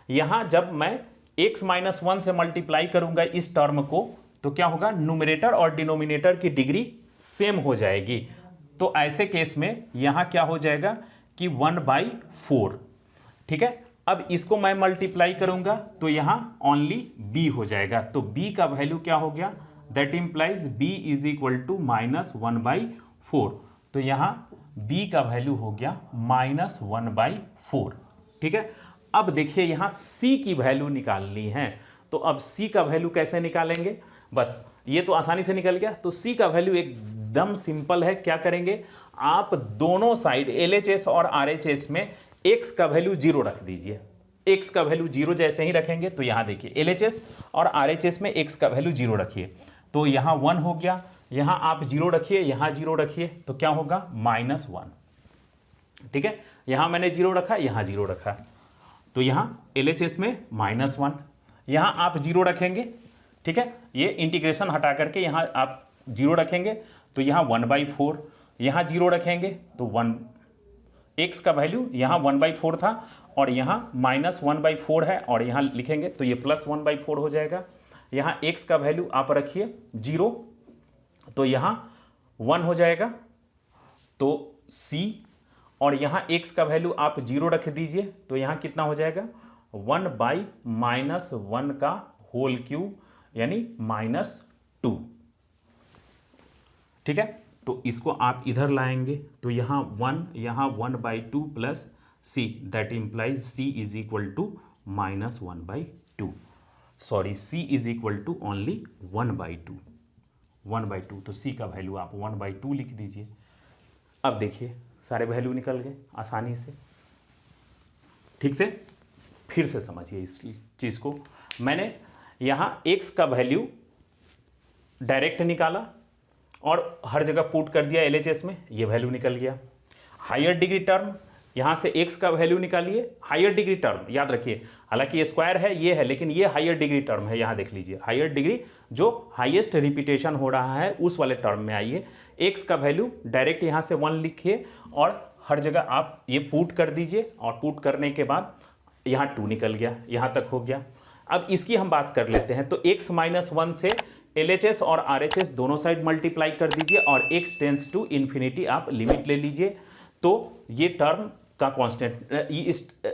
यहां जब मैं x माइनस 1 से मल्टीप्लाई करूंगा इस टर्म को, तो क्या होगा, न्यूमरेटर और डिनोमिनेटर की डिग्री सेम हो जाएगी। तो ऐसे केस में यहां क्या हो जाएगा कि 1/4, ठीक है। अब इसको मैं मल्टीप्लाई करूंगा तो यहां ओनली b हो जाएगा। तो b का वैल्यू क्या हो गया, that implies b is equal to -1/4। तो यहां b का वैल्यू हो गया -1/4, ठीक है। अब देखिए यहां c की वैल्यू निकालनी है। तो अब c का वैल्यू कैसे निकालेंगे, बस ये तो आसानी से निकल गया। तो c का वैल्यू एकदम सिंपल है। क्या करेंगे, आप दोनों साइड LHS और RHS में x का वैल्यू 0 रख दीजिए। x का वैल्यू 0 जैसे ही रखेंगे तो यहां देखिए LHS और RHS में x का वैल्यू 0 रखिए, तो यहां 1 हो गया। यहां आप 0 रखिए, यहां 0 रखिए, तो क्या होगा -1, ठीक है। यहां मैंने 0 रखा, यहां 0 रखा, तो यहां LHS में -1, यहां आप 0 रखेंगे, ठीक है। ये इंटीग्रेशन हटा करके यहां आप 0 रखेंगे तो यहां 1/4, यहां 0 रखेंगे तो 1, x का वैल्यू यहां 1/4 था और यहां -1/4 है, और यहां लिखेंगे तो ये +1/4 हो जाएगा। यहां x का वैल्यू आप रखिए 0, तो यहां 1 हो जाएगा, तो c, और यहां x का वैल्यू आप 0 रख दीजिए, तो यहां कितना हो जाएगा, 1/-1 का होल क्यूब यानी -2, ठीक है। तो इसको आप इधर लाएंगे तो यहां 1, यहां 1/2 plus c, that implies c is equal to -1/2, sorry c is equal to only 1/2, 1/2। तो c का वैल्यू आप 1/2 लिख दीजिए। अब देखिए सारे वैल्यू निकल गए आसानी से, ठीक से। फिर से समझिए इस चीज को, मैंने यहां x का वैल्यू डायरेक्ट निकाला और हर जगह पुट कर दिया LHS में, ये वैल्यू निकल गया। हायर डिग्री टर्म, यहां से x का वैल्यू निकालिए, हायर डिग्री टर्म याद रखिए, हालांकि ये स्क्वायर है ये है, लेकिन ये हायर डिग्री टर्म है। यहां देख लीजिए हायर डिग्री, जो हाईएस्ट रिपीटेशन हो रहा है उस वाले टर्म में आइए। x का वैल्यू डायरेक्ट यहां से 1 लिखिए और हर जगह आप ये पुट कर दीजिए, और पुट करने के बाद यहां 2 निकल गया, यहां तक हो गया। अब इसकी हम बात कर लेते हैं। तो x माइनस 1 से LHS और RHS दोनों साइड मल्टीप्लाई कर दीजिए और x टेंड्स टू इन्फिनिटी आप लिमिट ले लीजिए, तो ये टर्म का कांस्टेंट,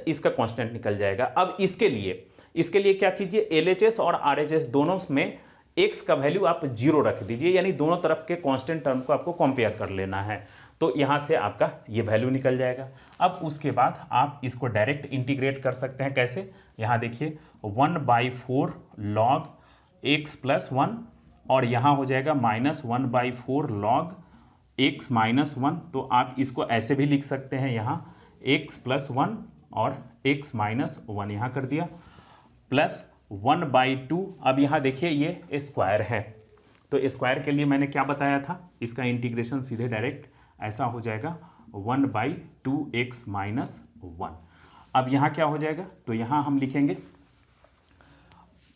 इसका कांस्टेंट निकल जाएगा। अब इसके लिए क्या कीजिए, LHS और RHS दोनों में x का वैल्यू आप 0 रख दीजिए, यानी दोनों तरफ के कांस्टेंट टर्म को आपको कंपेयर कर लेना है। तो यहां से आपका ये वैल्यू निकल जाएगा। अब उसके बाद आप इसको डायरेक्ट इंटीग्रेट कर सकते हैं। कैसे, यहां देखिए 1/4 log x प्लस 1, और यहाँ हो जाएगा -1/4 log x माइनस 1। तो आप इसको ऐसे भी लिख सकते हैं, यहाँ x प्लस 1 और x माइनस 1 यहाँ कर दिया, प्लस 1/2। अब यहाँ देखिए ये स्क्वायर है, तो स्क्वायर के लिए मैंने क्या बताया था, इसका इंटीग्रेशन सीधे डायरेक्ट ऐसा हो जाएगा 1/2x माइनस 1। अब यहाँ क्या हो जाएगा, तो यहाँ हम लिखेंगे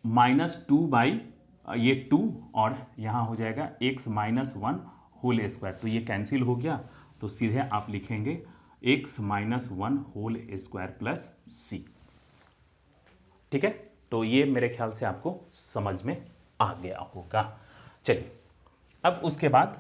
-2 ये 2, और यहाँ हो जाएगा x माइनस 1 होल स्क्वायर। तो ये कैंसिल हो गया, तो सीधे आप लिखेंगे x minus 1 whole square plus c, ठीक है। तो ये मेरे ख्याल से आपको समझ में आ गया होगा। चलिए अब उसके बाद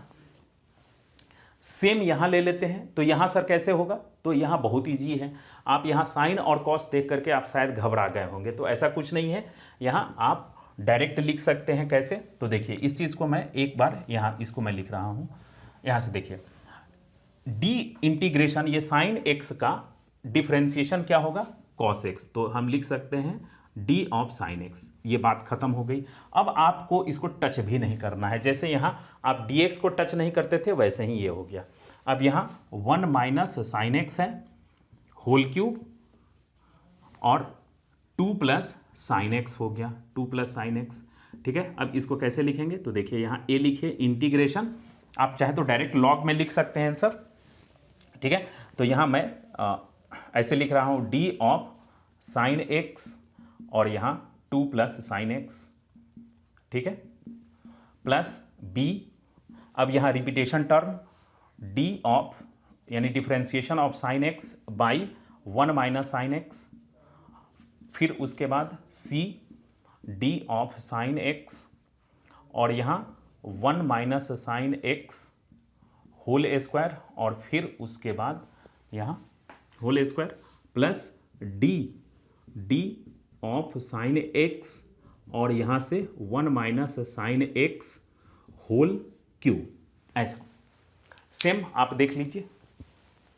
सेम यहाँ ले लेते हैं। तो यहाँ सर कैसे होगा, तो यहाँ बहुत ईजी है। आप यहाँ साइन और कॉस देख करके आप शायद घबरा गए होंगे, तो ऐसा कुछ नहीं है, यहाँ आप डायरेक्ट लिख सकते हैं। कैसे, तो देखिए इस चीज़ को मैं एक बार यहाँ इसको मैं लिख रहा हूँ, यहाँ से देखिए डी इंटीग्रेशन, ये साइन एक्स का डिफ्रेंसिएशन क्या होगा, कॉस एक्स। तो हम लिख सकते हैं डी ऑफ साइन एक्स, ये बात खत्म हो गई। अब आपको इसको टच भी नहीं करना है, जैसे यहाँ आप डी एक्स को टच नहीं करते थे वैसे ही ये हो गया। अब यहाँ 1 माइनस साइन एक्स है होल क्यूब, और 2 प्लस साइन एक्स हो गया, 2 प्लस साइन एक्स। ठीक है, अब इसको कैसे लिखेंगे तो देखिए यहाँ ए लिखिए इंटीग्रेशन, आप चाहे तो डायरेक्ट लॉग में लिख सकते हैं सर। ठीक है, तो यहाँ मैं ऐसे लिख रहा हूँ डी ऑफ साइन एक्स और यहाँ 2 प्लस साइन एक्स। ठीक है, प्लस बी, अब यहाँ रिपीटेशन टर्म डी ऑफ यानी differentiation of sine X by 1 minus sine X, फिर उसके बाद C D of sine X और यहाँ 1 minus sine x whole square और फिर उसके बाद यहाँ whole square plus D of sine X और यहाँ से 1 minus sine x whole cube. ऐसा सेम आप देख लीजिए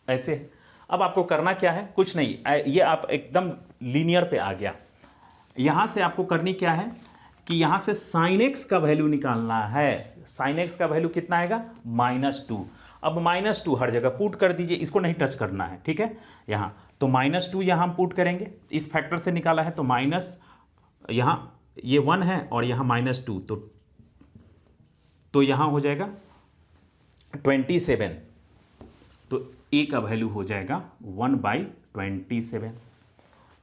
ऐसे। अब आपको करना क्या है, कुछ नहीं, ये आप एकदम लीनियर पे आ गया। यहाँ से आपको करनी क्या है कि यहाँ से साइन एक्स का वैल्यू निकालना है। साइन एक्स का वैल्यू कितना आएगा -2। अब -2 हर जगह पुट कर दीजिए, इसको नहीं टच करना है। ठीक है, यहाँ तो -2 यहाँ हम पुट करेंगे, इस फैक्टर से निकाला है तो माइनस, यहाँ ये 1 है और यहाँ -2, तो यहाँ हो जाएगा 27। तो ए का वैल्यू हो जाएगा 1/27।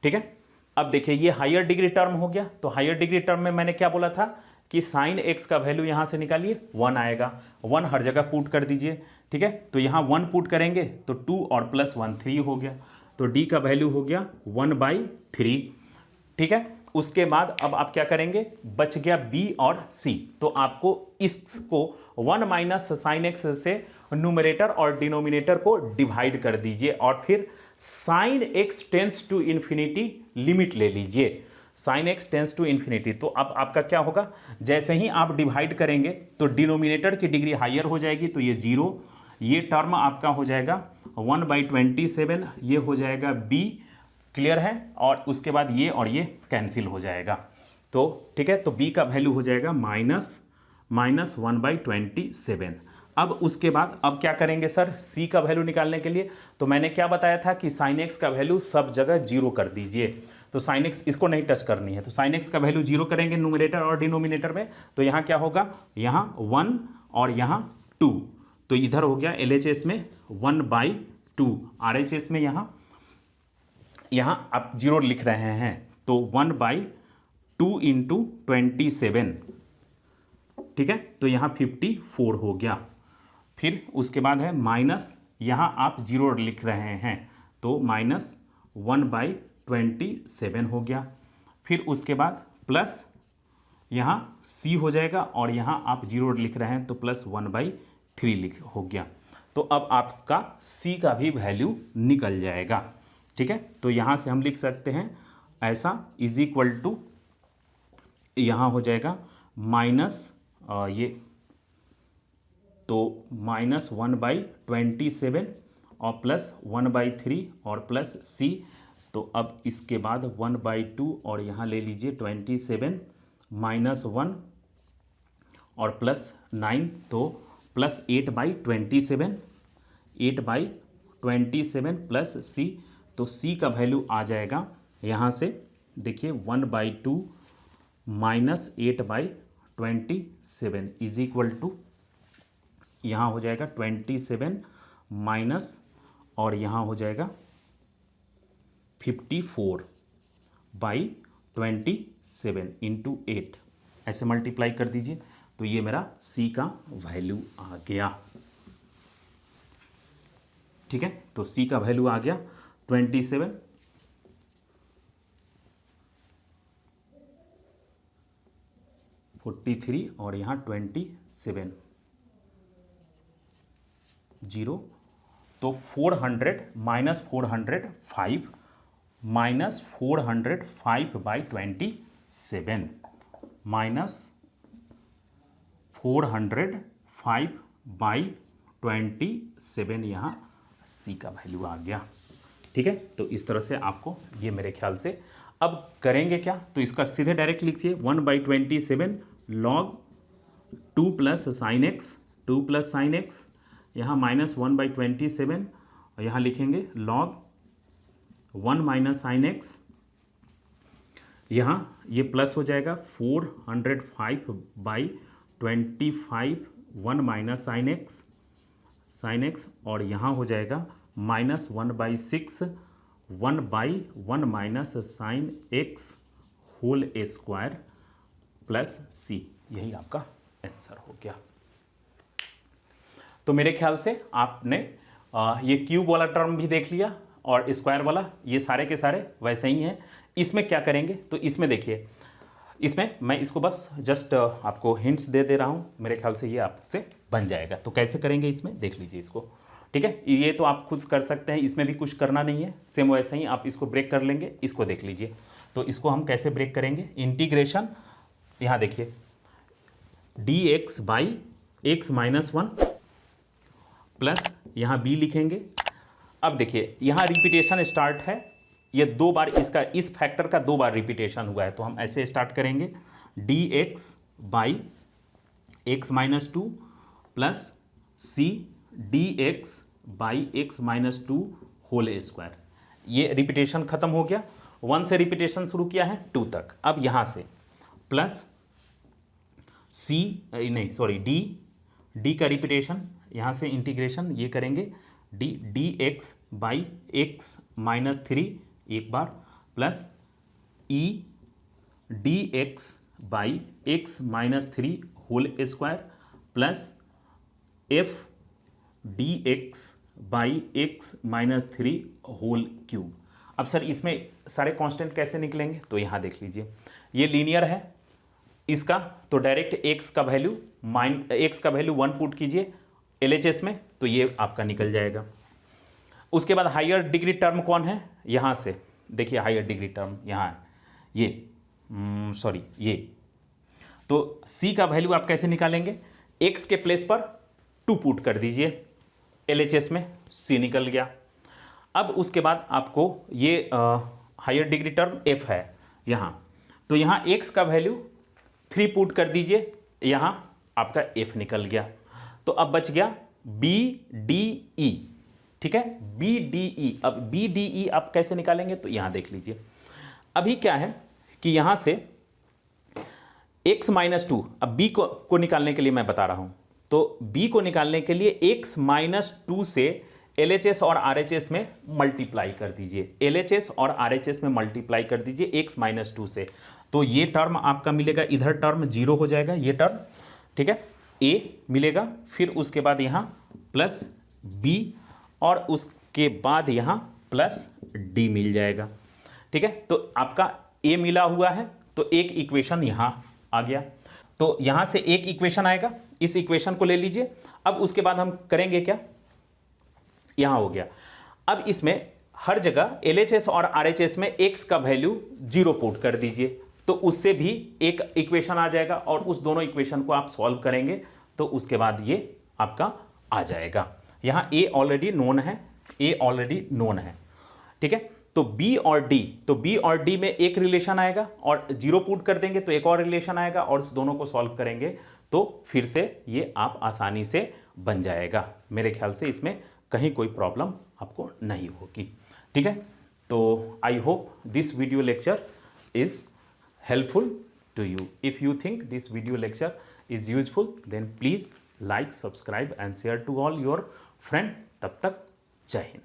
ठीक है, अब देखिए ये हायर डिग्री टर्म हो गया। तो हायर डिग्री टर्म में मैंने क्या बोला था कि साइन एक्स का वैल्यू यहाँ से निकालिए 1 आएगा, 1 हर जगह पुट कर दीजिए। ठीक है, तो यहाँ 1 पुट करेंगे तो 2 और प्लस 1 3 हो गया, तो डी का वैल्यू हो गया 1/3। ठीक है, उसके बाद अब आप क्या करेंगे, बच गया बी और सी। तो आपको इसको 1 माइनस साइन एक्स से न्यूमरेटर और डिनोमिनेटर को डिवाइड कर दीजिए और फिर sine X tends to infinity limit ले लीजिए। Sine X tends to infinity, तो अब आपका क्या होगा, जैसे ही आप डिवाइड करेंगे तो डिनोमिनेटर की डिग्री हायर हो जाएगी, तो ये 0, ये टर्म आपका हो जाएगा 1/27, ये हो जाएगा बी। क्लियर है, और उसके बाद ये और ये कैंसिल हो जाएगा। तो ठीक है, तो b का वैल्यू हो जाएगा -1/27। अब उसके बाद अब क्या करेंगे सर, c का वैल्यू निकालने के लिए तो मैंने क्या बताया था कि साइन एक्स का वैल्यू सब जगह 0 कर दीजिए। तो साइन एक्स इसको नहीं टच करनी है, तो साइन एक्स का वैल्यू 0 करेंगे न्यूमरेटर और डिनोमिनेटर में। तो यहाँ क्या होगा, यहाँ 1 और यहाँ 2, तो इधर हो गया LHS में 1/2, RHS में यहाँ आप 0 लिख रहे हैं तो 1/2 × 27। ठीक है, तो यहाँ 54 हो गया। फिर उसके बाद है माइनस, यहाँ आप 0 लिख रहे हैं तो -1/27 हो गया। फिर उसके बाद प्लस यहाँ c हो जाएगा और यहाँ आप 0 लिख रहे हैं तो +1/3 हो गया। तो अब आपका c का भी वैल्यू निकल जाएगा। ठीक है, तो यहाँ से हम लिख सकते हैं ऐसा इज इक्वल टू, यहाँ हो जाएगा माइनस ये तो -1/27 और +1/3 और प्लस c। तो अब इसके बाद 1/2 और यहाँ ले लीजिए 27 -1 और +9, तो +8/27, 8/27 प्लस c। तो c का वैल्यू आ जाएगा यहाँ से देखिए 1/2 -8/27 इज इक्वल टू, यहाँ हो जाएगा 27 माइनस और यहाँ हो जाएगा 54/27 × 8, ऐसे मल्टीप्लाई कर दीजिए तो ये मेरा c का वैल्यू आ गया। ठीक है, तो c का वैल्यू आ गया 27 43 और यहाँ 27 0, तो 400 -405 -405/27 -405/27 यहाँ c का वैल्यू आ गया। ठीक है, तो इस तरह से आपको ये मेरे ख्याल से अब करेंगे क्या, तो इसका सीधे डायरेक्ट लिखिए 1/27 log 2 plus sine x, 2 plus sine x, यहाँ -1/27 और यहाँ लिखेंगे log 1 माइनस साइन एक्स यहाँ ये प्लस हो जाएगा 405/25 1 माइनस साइन एक्स और यहाँ हो जाएगा -1/6 1/1 minus sine x whole square plus C. यही आपका आंसर हो गया। तो मेरे ख्याल से आपने ये क्यूब वाला टर्म भी देख लिया और स्क्वायर वाला, ये सारे के सारे वैसे ही हैं। इसमें क्या करेंगे तो इसमें देखिए, इसमें मैं इसको बस जस्ट आपको हिंट्स दे रहा हूँ, मेरे ख्याल से ये आपसे बन जाएगा। तो कैसे करेंगे इसमें देख लीजिए इसको, ठीक है। ये तो आप खुद कर सकते हैं, इसमें भी कुछ करना नहीं है, सेम वैसे ही आप इसको ब्रेक कर लेंगे। इसको देख लीजिए, तो इसको हम कैसे ब्रेक करेंगे, इंटीग्रेशन, यहाँ देखिए dx/x-1 प्लस यहाँ b लिखेंगे। अब देखिए यहाँ रिपीटेशन स्टार्ट है, ये 2 बार इसका, इस फैक्टर का 2 बार रिपीटेशन हुआ है, तो हम ऐसे स्टार्ट करेंगे dx/x-2 plus c dx/x-2 whole square. ये रिपीटेशन खत्म हो गया, 1 से रिपीटेशन शुरू किया है 2 तक। अब यहाँ से प्लस d का रिपीटेशन, यहाँ से इंटीग्रेशन ये करेंगे dx/x-3 एक बार plus e dx/x-3 whole square plus f dx/x-3 whole cube. अब सर इसमें सारे कांस्टेंट कैसे निकलेंगे, तो यहाँ देख लीजिए, ये लीनियर है इसका, तो डायरेक्ट x का वैल्यू 1 पुट कीजिए LHS में, तो ये आपका निकल जाएगा। उसके बाद हायर डिग्री टर्म कौन है, यहाँ से देखिए हायर डिग्री टर्म यहाँ है, ये तो c का वैल्यू आप कैसे निकालेंगे, x के प्लेस पर 2 पुट कर दीजिए LHS में, c निकल गया। अब उसके बाद आपको ये हायर डिग्री टर्म f है यहाँ, तो यहाँ x का वैल्यू 3 पुट कर दीजिए, यहाँ आपका f निकल गया। तो अब बच गया BDE, ठीक है, BDE। अब BDE आप कैसे निकालेंगे, तो यहाँ देख लीजिए, अभी क्या है कि यहाँ से x-2, अब b को निकालने के लिए मैं बता रहा हूँ, तो b को निकालने के लिए x-2 से LHS और RHS में मल्टीप्लाई कर दीजिए, LHS और RHS में मल्टीप्लाई कर दीजिए x-2 से, तो ये टर्म आपका मिलेगा, इधर टर्म 0 हो जाएगा ये टर्म, ठीक है, a मिलेगा, फिर उसके बाद यहाँ प्लस b और उसके बाद यहाँ प्लस d मिल जाएगा, ठीक है। तो आपका a मिला हुआ है, तो एक इक्वेशन यहाँ आ गया, तो यहाँ से एक इक्वेशन आएगा, इस इक्वेशन को ले लीजिए। अब उसके बाद हम करेंगे क्या, यहाँ हो गया, अब इसमें हर जगह LHS और RHS में x का वैल्यू 0 पुट कर दीजिए, तो उससे भी एक इक्वेशन आ जाएगा और उस दोनों इक्वेशन को आप सॉल्व करेंगे तो उसके बाद ये आपका आ जाएगा। यहाँ a ऑलरेडी नोन है, ठीक है। तो b और d में एक रिलेशन आएगा और 0 पुट कर देंगे तो एक और रिलेशन आएगा और इस दोनों को सॉल्व करेंगे तो फिर से ये आप आसानी से बन जाएगा। मेरे ख्याल से इसमें कहीं कोई प्रॉब्लम आपको नहीं होगी, ठीक है। तो I hope this video lecture is helpful to you. If you think this video lecture is useful, then please like, subscribe and share to all your friends. तब तक जय हिंद।